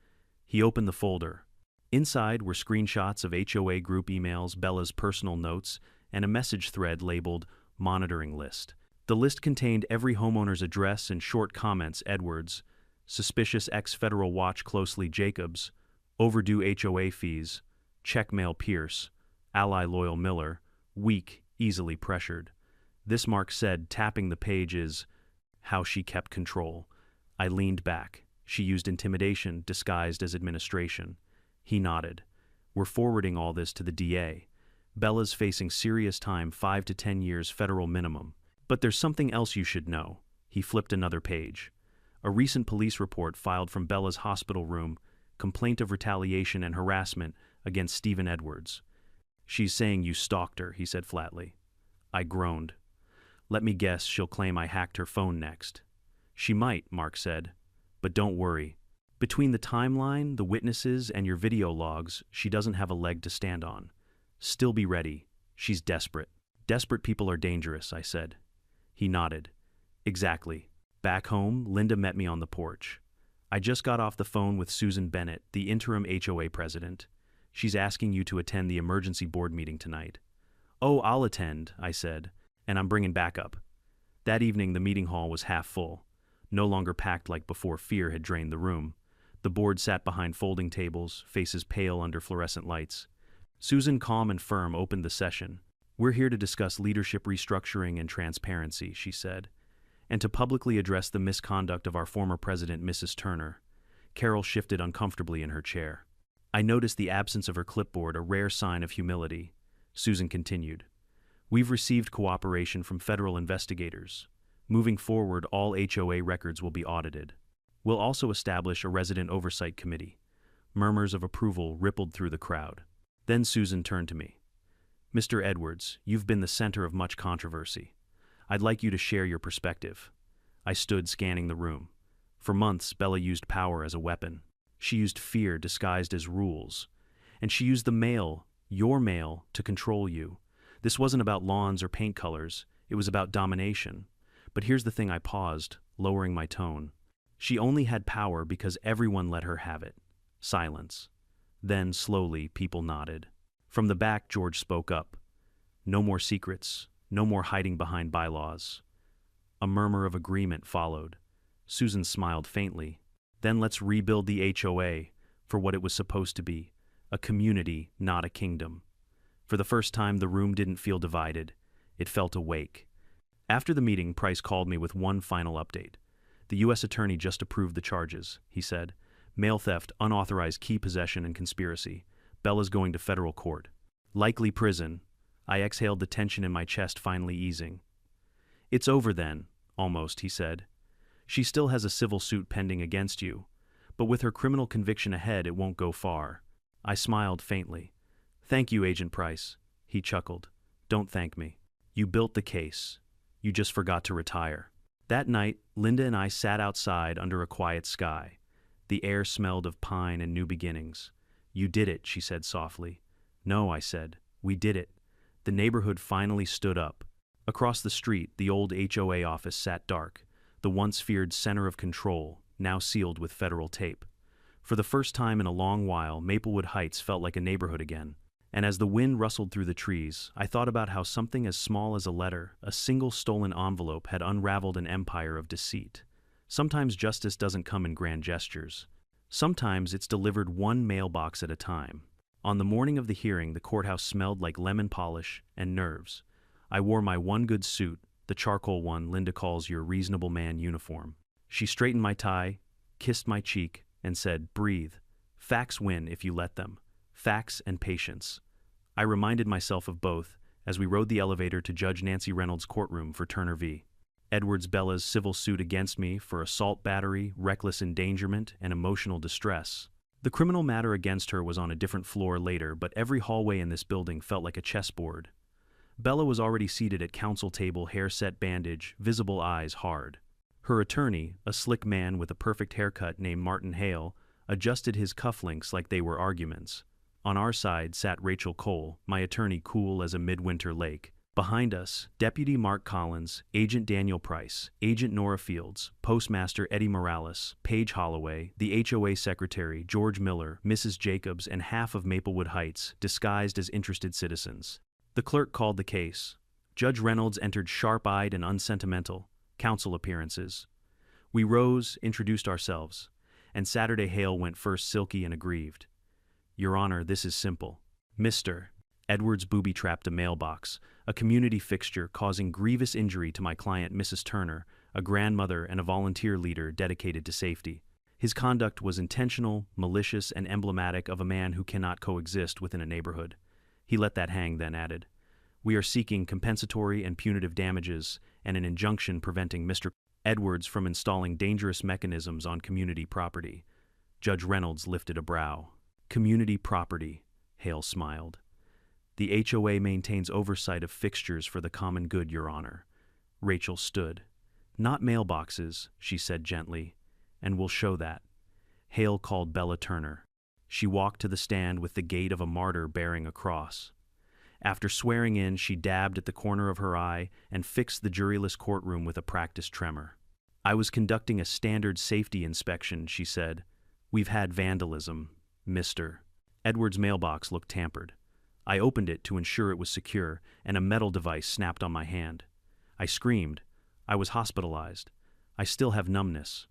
He opened the folder. Inside were screenshots of HOA group emails, Bella's personal notes, and a message thread labeled Monitoring List. The list contained every homeowner's address and short comments: Edwards, suspicious ex-Federal Watch closely Jacobs, overdue HOA fees, check mail Pierce, ally loyal Miller, weak, easily pressured. This, Mark said, tapping the page, is how she kept control. I leaned back. She used intimidation disguised as administration. He nodded. We're forwarding all this to the DA. Bella's facing serious time, 5 to 10 years federal minimum. But there's something else you should know. He flipped another page. A recent police report filed from Bella's hospital room, complaint of retaliation and harassment against Stephen Edwards. She's saying you stalked her, he said flatly. I groaned. Let me guess, she'll claim I hacked her phone next. She might, Mark said. But don't worry. Between the timeline, the witnesses, and your video logs, she doesn't have a leg to stand on. Still be ready. She's desperate. Desperate people are dangerous, I said. He nodded. Exactly. Back home, Linda met me on the porch. I just got off the phone with Susan Bennett, the interim HOA president. She's asking you to attend the emergency board meeting tonight. Oh, I'll attend, I said, and I'm bringing backup. That evening, the meeting hall was half full, no longer packed like before fear had drained the room. The board sat behind folding tables, faces pale under fluorescent lights. Susan, calm and firm, opened the session. We're here to discuss leadership restructuring and transparency, she said, and to publicly address the misconduct of our former president, Mrs. Turner. Carol shifted uncomfortably in her chair. I noticed the absence of her clipboard, a rare sign of humility. Susan continued. We've received cooperation from federal investigators. Moving forward, all HOA records will be audited. We'll also establish a resident oversight committee. Murmurs of approval rippled through the crowd. Then Susan turned to me. Mr. Edwards, you've been the center of much controversy. I'd like you to share your perspective. I stood scanning the room. For months, Bella used power as a weapon. She used fear disguised as rules. And she used the mail, your mail, to control you. This wasn't about lawns or paint colors. It was about domination. But here's the thing. I paused, lowering my tone. She only had power because everyone let her have it. Silence. Then, slowly, people nodded. From the back, George spoke up. No more secrets. No more hiding behind bylaws. A murmur of agreement followed. Susan smiled faintly. Then let's rebuild the HOA for what it was supposed to be. A community, not a kingdom. For the first time, the room didn't feel divided. It felt awake. After the meeting, Price called me with one final update. The U.S. attorney just approved the charges, he said. Mail theft, unauthorized key possession, and conspiracy. Bella's going to federal court. Likely prison. I exhaled, the tension in my chest finally easing. It's over then, almost, he said. She still has a civil suit pending against you, but with her criminal conviction ahead, it won't go far. I smiled faintly. Thank you, Agent Price, he chuckled. Don't thank me. You built the case. You just forgot to retire. That night, Linda and I sat outside under a quiet sky. The air smelled of pine and new beginnings. You did it, she said softly. No, I said. We did it. The neighborhood finally stood up. Across the street, the old HOA office sat dark, the once feared center of control, now sealed with federal tape. For the first time in a long while, Maplewood Heights felt like a neighborhood again. And as the wind rustled through the trees, I thought about how something as small as a letter, a single stolen envelope, had unraveled an empire of deceit. Sometimes justice doesn't come in grand gestures. Sometimes it's delivered one mailbox at a time. On the morning of the hearing, the courthouse smelled like lemon polish and nerves. I wore my one good suit, the charcoal one Linda calls your reasonable man uniform. She straightened my tie, kissed my cheek, and said, breathe. Facts win if you let them. Facts and patience. I reminded myself of both as we rode the elevator to Judge Nancy Reynolds' courtroom for Turner v. Edwards. Bella's civil suit against me for assault battery, reckless endangerment, and emotional distress. The criminal matter against her was on a different floor later, but every hallway in this building felt like a chessboard. Bella was already seated at counsel table, hair set bandage, visible eyes hard. Her attorney, a slick man with a perfect haircut named Martin Hale, adjusted his cufflinks like they were arguments. On our side sat Rachel Cole, my attorney, cool as a midwinter lake. Behind us, Deputy Mark Collins, Agent Daniel Price, Agent Nora Fields, Postmaster Eddie Morales, Paige Holloway, the HOA Secretary, George Miller, Mrs. Jacobs, and half of Maplewood Heights, disguised as interested citizens. The clerk called the case. Judge Reynolds entered sharp-eyed and unsentimental. Counsel appearances. We rose, introduced ourselves, and Saturday Hale went first, silky and aggrieved. Your Honor, this is simple. Mr. Edwards booby-trapped a mailbox, a community fixture, causing grievous injury to my client, Mrs. Turner, a grandmother and a volunteer leader dedicated to safety. His conduct was intentional, malicious, and emblematic of a man who cannot coexist within a neighborhood. He let that hang, then added, we are seeking compensatory and punitive damages and an injunction preventing Mr. Edwards from installing dangerous mechanisms on community property. Judge Reynolds lifted a brow. Community property, Hale smiled. The HOA maintains oversight of fixtures for the common good, Your Honor. Rachel stood. Not mailboxes, she said gently, and we'll show that. Hale called Bella Turner. She walked to the stand with the gait of a martyr bearing a cross. After swearing in, she dabbed at the corner of her eye and fixed the juryless courtroom with a practiced tremor. I was conducting a standard safety inspection, she said. We've had vandalism, Mr. Edwards' mailbox looked tampered. I opened it to ensure it was secure, and a metal device snapped on my hand. I screamed. I was hospitalized. I still have numbness.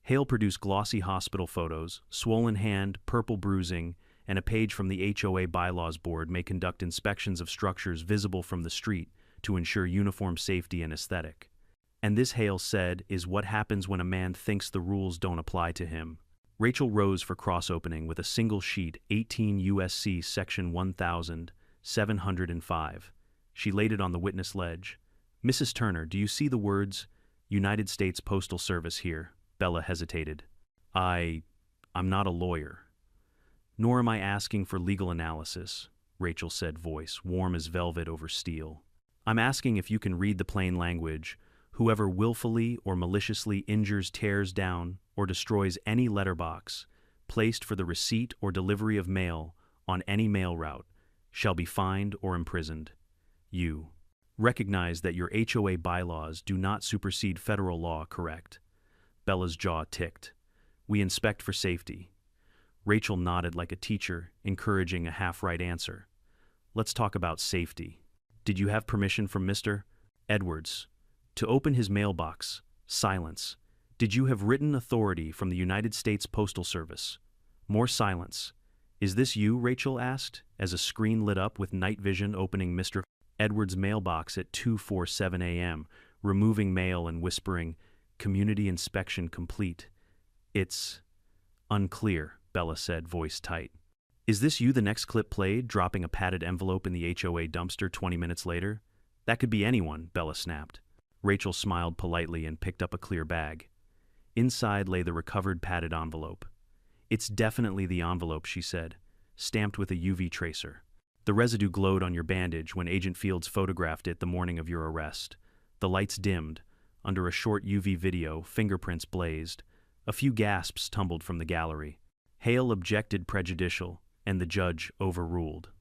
Hale produced glossy hospital photos, swollen hand, purple bruising, and a page from the HOA bylaws board may conduct inspections of structures visible from the street to ensure uniform safety and aesthetic. And this, Hale said, is what happens when a man thinks the rules don't apply to him. Rachel rose for cross-opening with a single sheet, 18 U.S.C. Section 1705. She laid it on the witness ledge. Mrs. Turner, do you see the words, United States Postal Service here? Bella hesitated. I'm not a lawyer. Nor am I asking for legal analysis. Rachel said, voice warm as velvet over steel. "I'm asking if you can read the plain language. Whoever willfully or maliciously injures, tears down, or destroys any letterbox placed for the receipt or delivery of mail on any mail route shall be fined or imprisoned. You recognize that your HOA bylaws do not supersede federal law, correct?" Bella's jaw ticked. "We inspect for safety." Rachel nodded like a teacher, encouraging a half-right answer. "Let's talk about safety. Did you have permission from Mr. Edwards to open his mailbox?" Silence. "Did you have written authority from the United States Postal Service?" More silence. "Is this you?" Rachel asked, as a screen lit up with night vision opening Mr. Edwards' mailbox at 2:47 a.m., removing mail and whispering, "Community inspection complete." "It's unclear," Bella said, voice tight. "Is this you?" The next clip played, dropping a padded envelope in the HOA dumpster 20 minutes later. "That could be anyone," Bella snapped. Rachel smiled politely and picked up a clear bag. Inside lay the recovered padded envelope. "It's definitely the envelope," she said, "stamped with a UV tracer. The residue glowed on your bandage when Agent Fields photographed it the morning of your arrest. The lights dimmed. Under a short UV video, fingerprints blazed. A few gasps tumbled from the gallery. Hale objected, prejudicial, and the judge overruled.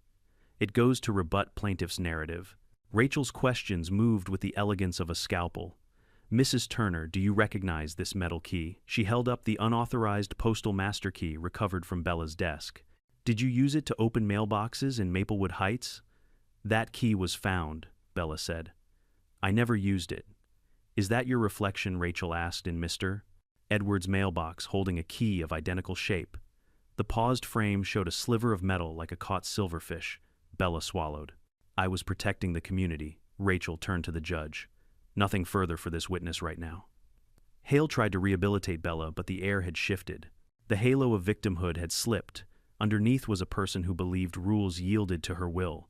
It goes to rebut plaintiff's narrative. Rachel's questions moved with the elegance of a scalpel. "Mrs. Turner, do you recognize this metal key?" She held up the unauthorized postal master key recovered from Bella's desk. "Did you use it to open mailboxes in Maplewood Heights?" "That key was found," Bella said. "I never used it." "Is that your reflection?" Rachel asked in Mr. Edwards' mailbox, holding a key of identical shape. The paused frame showed a sliver of metal like a caught silverfish. Bella swallowed. "I was protecting the community." Rachel turned to the judge. "Nothing further for this witness right now." Hale tried to rehabilitate Bella, but the air had shifted. The halo of victimhood had slipped. Underneath was a person who believed rules yielded to her will.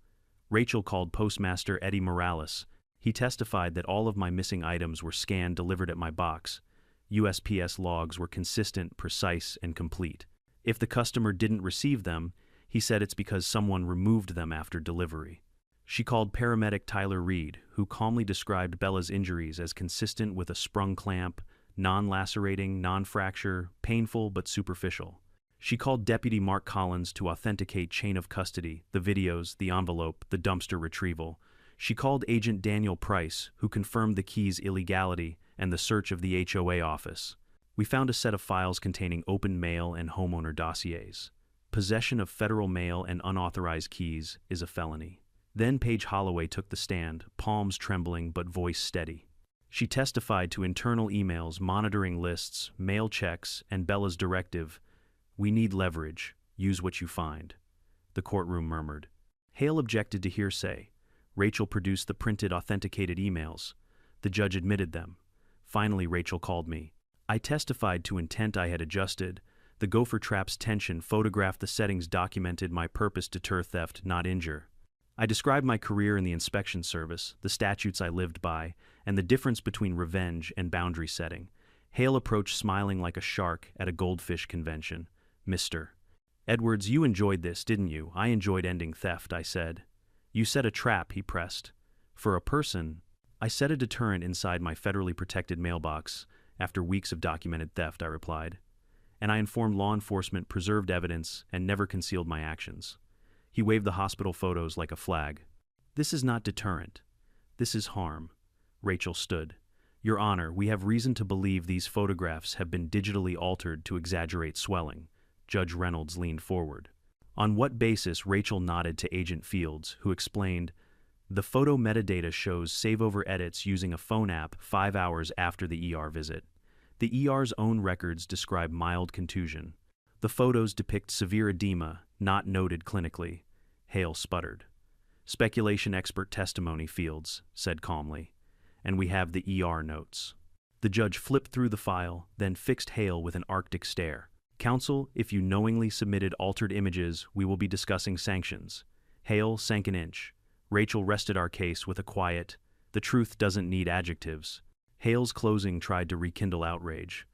Rachel called Postmaster Eddie Morales. "He testified that all of my missing items were scanned, delivered at my box. USPS logs were consistent, precise, and complete. If the customer didn't receive them, he said it's because someone removed them after delivery." She called paramedic Tyler Reed, who calmly described Bella's injuries as consistent with a sprung clamp, non-lacerating, non-fracture, painful but superficial. She called Deputy Mark Collins to authenticate chain of custody, the videos, the envelope, the dumpster retrieval. She called Agent Daniel Price, who confirmed the key's illegality and the search of the HOA office. "We found a set of files containing open mail and homeowner dossiers. Possession of federal mail and unauthorized keys is a felony." Then Paige Holloway took the stand, palms trembling but voice steady. She testified to internal emails, monitoring lists, mail checks, and Bella's directive, "We need leverage. Use what you find." The courtroom murmured. Hale objected to hearsay. Rachel produced the printed, authenticated emails. The judge admitted them. Finally, Rachel called me. "I testified to intent I had adjusted. The Gopher trap's tension photographed the settings, documented my purpose: deter theft, not injure. I described my career in the inspection service, the statutes I lived by, and the difference between revenge and boundary setting." Hale approached, smiling like a shark at a goldfish convention. "Mr. Edwards, you enjoyed this, didn't you?" "I enjoyed ending theft," I said. "You set a trap," he pressed. "For a person." "I set a deterrent inside my federally protected mailbox after weeks of documented theft," I replied. "And I informed law enforcement, preserved evidence, and never concealed my actions." He waved the hospital photos like a flag. "This is not deterrent. This is harm." Rachel stood. "Your Honor, we have reason to believe these photographs have been digitally altered to exaggerate swelling." Judge Reynolds leaned forward. "On what basis?" Rachel nodded to Agent Fields, who explained, "The photo metadata shows save-over edits using a phone app 5 hours after the ER visit. The ER's own records describe mild contusion. The photos depict severe edema, not noted clinically." Hale sputtered. "Speculation, expert testimony," Fields said calmly. "And we have the ER notes." The judge flipped through the file, then fixed Hale with an arctic stare. "Counsel, if you knowingly submitted altered images, we will be discussing sanctions." Hale sank an inch. Rachel rested our case with a quiet, "The truth doesn't need adjectives." Hale's closing tried to rekindle outrage.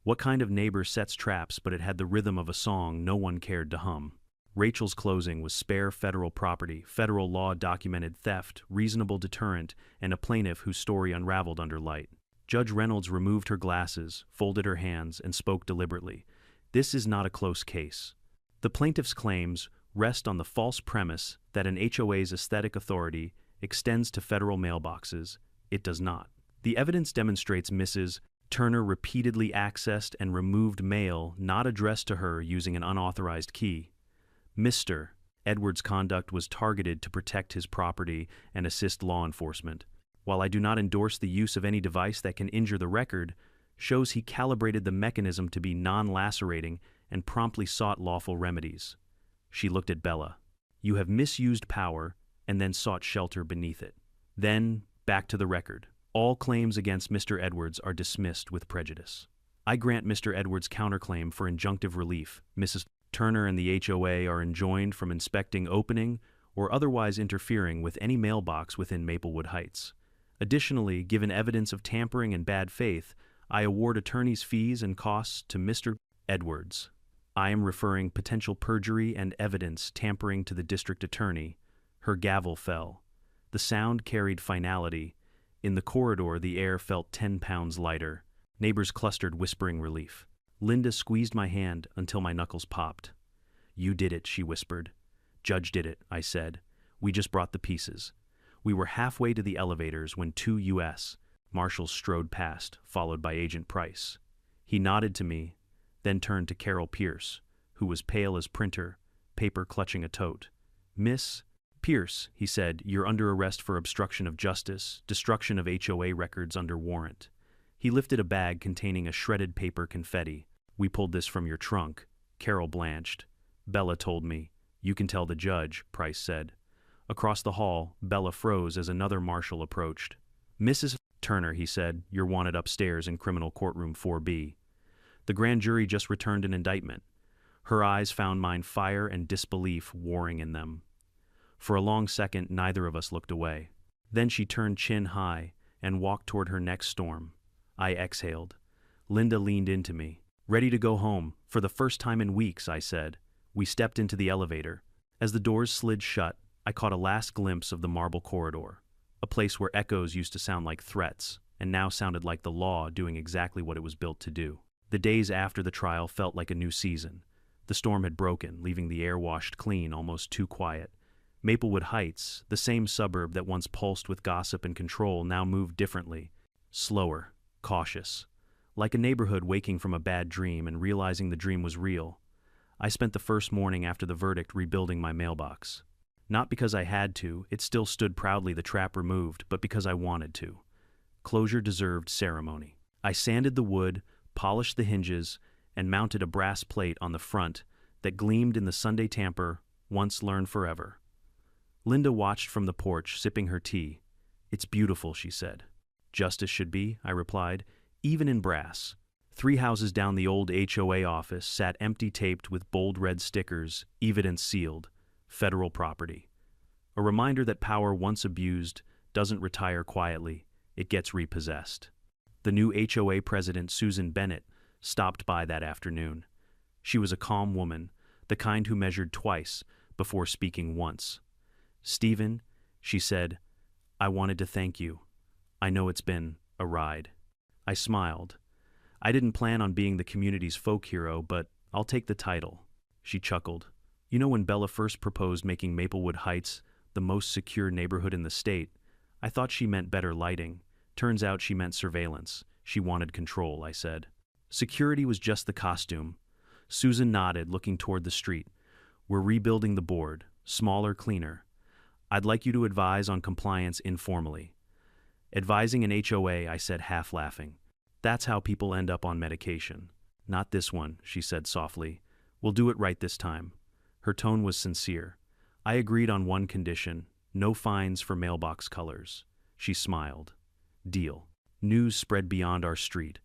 What kind of neighbor sets traps, but it had the rhythm of a song no one cared to hum? Rachel's closing was spare federal property, federal law documented theft, reasonable deterrent, and a plaintiff whose story unraveled under light. Judge Reynolds removed her glasses, folded her hands, and spoke deliberately. This is not a close case. The plaintiff's claims rest on the false premise that an HOA's aesthetic authority extends to federal mailboxes. It does not. The evidence demonstrates Mrs. Turner repeatedly accessed and removed mail not addressed to her using an unauthorized key. Mr. Edwards' conduct was targeted to protect his property and assist law enforcement. While I do not endorse the use of any device that can injure the record, shows he calibrated the mechanism to be non-lacerating and promptly sought lawful remedies. She looked at Bella. You have misused power and then sought shelter beneath it. Then, back to the record. All claims against Mr. Edwards are dismissed with prejudice. I grant Mr. Edwards' counterclaim for injunctive relief. Mrs. Turner and the HOA are enjoined from inspecting, opening, or otherwise interfering with any mailbox within Maplewood Heights. Additionally, given evidence of tampering and bad faith, I award attorney's fees and costs to Mr. Edwards. I am referring potential perjury and evidence tampering to the district attorney. Her gavel fell. The sound carried finality. In the corridor, the air felt 10 pounds lighter. Neighbors clustered, whispering relief. Linda squeezed my hand until my knuckles popped. You did it, she whispered. Judge did it, I said. We just brought the pieces. We were halfway to the elevators when 2 U.S. Marshals strode past, followed by Agent Price. He nodded to me, then turned to Carol Pierce, who was pale as printer, paper clutching a tote. Miss Pierce, he said, you're under arrest for obstruction of justice, destruction of HOA records under warrant. He lifted a bag containing a shredded paper confetti. We pulled this from your trunk. Carol blanched. Bella told me. You can tell the judge, Price said. Across the hall, Bella froze as another marshal approached. Mrs. Turner, he said, you're wanted upstairs in criminal courtroom 4B. The grand jury just returned an indictment. Her eyes found mine, fire and disbelief warring in them. For a long second, neither of us looked away. Then she turned chin high and walked toward her next storm. I exhaled. Linda leaned into me. Ready to go home, for the first time in weeks, I said. We stepped into the elevator. As the doors slid shut, I caught a last glimpse of the marble corridor, a place where echoes used to sound like threats, and now sounded like the law doing exactly what it was built to do. The days after the trial felt like a new season. The storm had broken, leaving the air washed clean, almost too quiet. Maplewood Heights, the same suburb that once pulsed with gossip and control, now moved differently. Slower, cautious. Like a neighborhood waking from a bad dream and realizing the dream was real. I spent the first morning after the verdict rebuilding my mailbox. Not because I had to, it still stood proudly, the trap removed, but because I wanted to. Closure deserved ceremony. I sanded the wood, polished the hinges, and mounted a brass plate on the front that gleamed in the Sunday tamper, once learned forever. Linda watched from the porch, sipping her tea. It's beautiful, she said. Just as should be, I replied, even in brass. 3 houses down, the old HOA office sat empty, taped with bold red stickers, evidence sealed, federal property. A reminder that power once abused doesn't retire quietly, it gets repossessed. The new HOA president, Susan Bennett, stopped by that afternoon. She was a calm woman, the kind who measured twice before speaking once. Stephen, she said, I wanted to thank you. I know it's been a ride. I smiled. I didn't plan on being the community's folk hero, but I'll take the title. She chuckled. You know, when Bella first proposed making Maplewood Heights the most secure neighborhood in the state, I thought she meant better lighting. Turns out she meant surveillance. She wanted control, I said. Security was just the costume. Susan nodded, looking toward the street. We're rebuilding the board. Smaller, cleaner. I'd like you to advise on compliance informally. Advising an HOA, I said, half laughing. That's how people end up on medication. Not this one, she said softly. We'll do it right this time. Her tone was sincere. I agreed on one condition, no fines for mailbox colors. She smiled. Deal. News spread beyond our street.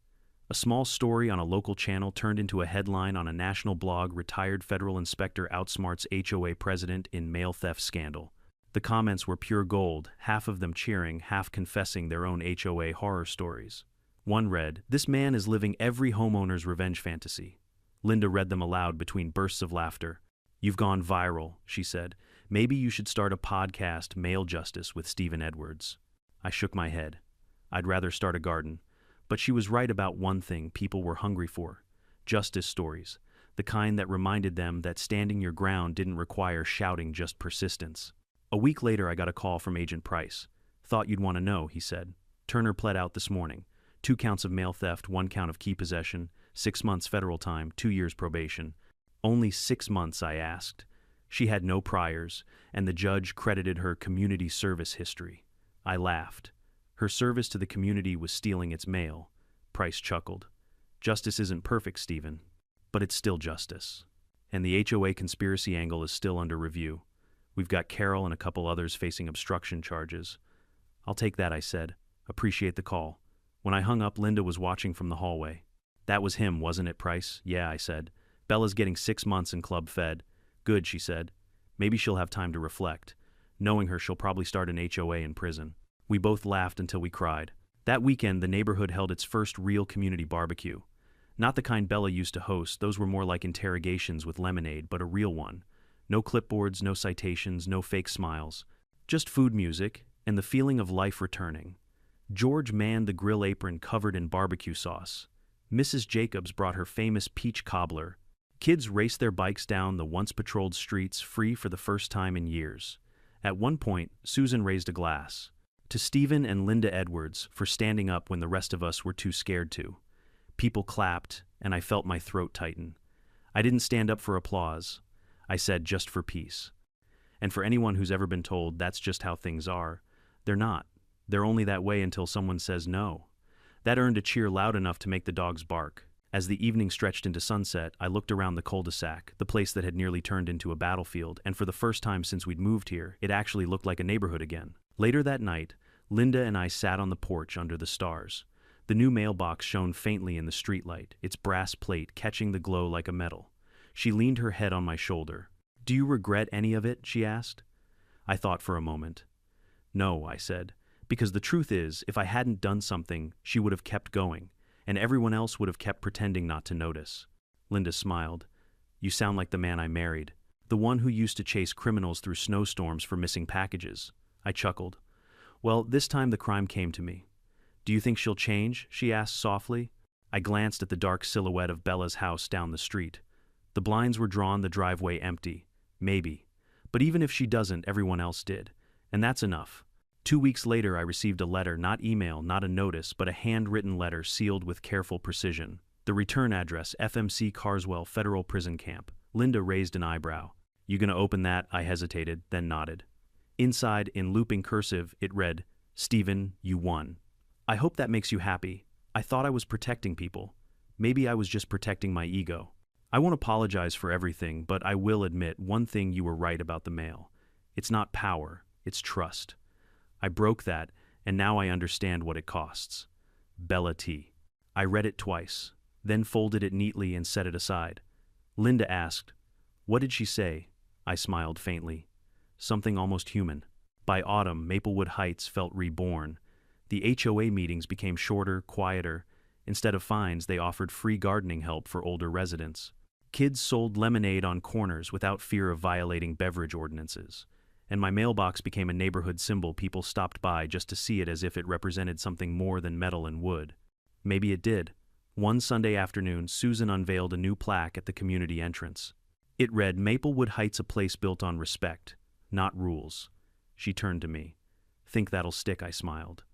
A small story on a local channel turned into a headline on a national blog. Retired federal inspector outsmarts HOA president in mail theft scandal. The comments were pure gold, half of them cheering, half confessing their own HOA horror stories. One read, "This man is living every homeowner's revenge fantasy." Linda read them aloud between bursts of laughter. You've gone viral, she said. Maybe you should start a podcast, Mail Justice, with Stephen Edwards. I shook my head. I'd rather start a garden. But she was right about one thing people were hungry for: justice stories, the kind that reminded them that standing your ground didn't require shouting, just persistence. A week later, I got a call from Agent Price. Thought you'd want to know, he said. Turner pled out this morning. 2 counts of mail theft, 1 count of key possession, 6 months federal time, 2 years probation. Only 6 months, I asked. She had no priors, and the judge credited her community service history. I laughed. Her service to the community was stealing its mail. Price chuckled. Justice isn't perfect, Stephen, but it's still justice. And the HOA conspiracy angle is still under review. We've got Carol and a couple others facing obstruction charges. I'll take that, I said. Appreciate the call. When I hung up, Linda was watching from the hallway. That was him, wasn't it, Price? Yeah, I said. Bella's getting 6 months in Club Fed. Good, she said. Maybe she'll have time to reflect. Knowing her, she'll probably start an HOA in prison. We both laughed until we cried. That weekend, the neighborhood held its first real community barbecue. Not the kind Bella used to host, those were more like interrogations with lemonade, but a real one. No clipboards, no citations, no fake smiles. Just food music, and the feeling of life returning. George manned the grill apron covered in barbecue sauce. Mrs. Jacobs brought her famous peach cobbler. Kids raced their bikes down the once-patrolled streets, free for the first time in years. At one point, Susan raised a glass. To Stephen and Linda Edwards for standing up when the rest of us were too scared to. People clapped, and I felt my throat tighten. I didn't stand up for applause. I said just for peace. And for anyone who's ever been told that's just how things are, they're not. They're only that way until someone says no. That earned a cheer loud enough to make the dogs bark. As the evening stretched into sunset, I looked around the cul-de-sac, the place that had nearly turned into a battlefield, and for the first time since we'd moved here, it actually looked like a neighborhood again. Later that night, Linda and I sat on the porch under the stars. The new mailbox shone faintly in the streetlight, its brass plate catching the glow like a medal. She leaned her head on my shoulder. "Do you regret any of it?" she asked. I thought for a moment. "No," I said, because the truth is, if I hadn't done something, she would have kept going, and everyone else would have kept pretending not to notice. Linda smiled. "You sound like the man I married, the one who used to chase criminals through snowstorms for missing packages." I chuckled. "Well, this time the crime came to me." "Do you think she'll change?" she asked softly. I glanced at the dark silhouette of Bella's house down the street. The blinds were drawn, the driveway empty. Maybe. But even if she doesn't, everyone else did. And that's enough. 2 weeks later, I received a letter, not email, not a notice, but a handwritten letter sealed with careful precision. The return address, FMC Carswell Federal Prison Camp. Linda raised an eyebrow. "You gonna open that?" I hesitated, then nodded. Inside, in looping cursive, it read, "Stephen, you won. I hope that makes you happy. I thought I was protecting people. Maybe I was just protecting my ego. I won't apologize for everything, but I will admit one thing: you were right about the mail. It's not power, it's trust. I broke that, and now I understand what it costs. Bella T." I read it twice, then folded it neatly and set it aside. Linda asked, "What did she say?" I smiled faintly. Something almost human. By autumn, Maplewood Heights felt reborn. The HOA meetings became shorter, quieter. Instead of fines, they offered free gardening help for older residents. Kids sold lemonade on corners without fear of violating beverage ordinances. And my mailbox became a neighborhood symbol. People stopped by just to see it, as if it represented something more than metal and wood. Maybe it did. One Sunday afternoon, Susan unveiled a new plaque at the community entrance. It read, "Maplewood Heights, a place built on respect, not rules." She turned to me. "Think that'll stick?" I smiled.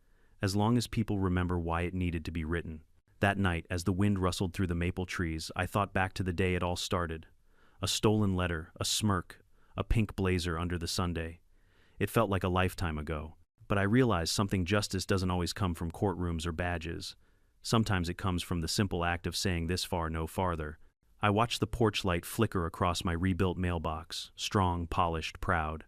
"As long as people remember why it needed to be written." That night, as the wind rustled through the maple trees, I thought back to the day it all started. A stolen letter, a smirk, a pink blazer under the Sunday. It felt like a lifetime ago. But I realized something: justice doesn't always come from courtrooms or badges. Sometimes it comes from the simple act of saying this far, no farther. I watched the porch light flicker across my rebuilt mailbox, strong, polished, proud.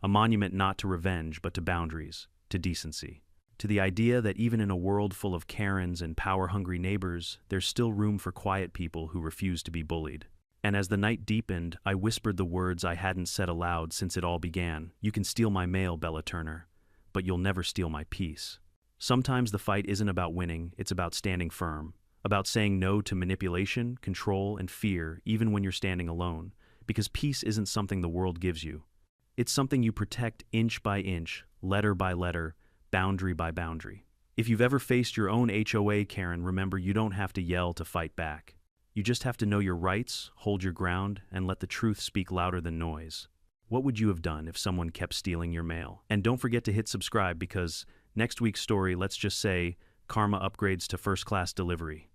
A monument not to revenge, but to boundaries, to decency. To the idea that even in a world full of Karens and power-hungry neighbors, there's still room for quiet people who refuse to be bullied. And as the night deepened, I whispered the words I hadn't said aloud since it all began. "You can steal my mail, Bella Turner, but you'll never steal my peace." Sometimes the fight isn't about winning, it's about standing firm. About saying no to manipulation, control, and fear, even when you're standing alone. Because peace isn't something the world gives you. It's something you protect inch by inch, letter by letter, boundary by boundary. If you've ever faced your own HOA, Karen, remember you don't have to yell to fight back. You just have to know your rights, hold your ground, and let the truth speak louder than noise. What would you have done if someone kept stealing your mail? And don't forget to hit subscribe because next week's story, let's just say, karma upgrades to first-class delivery.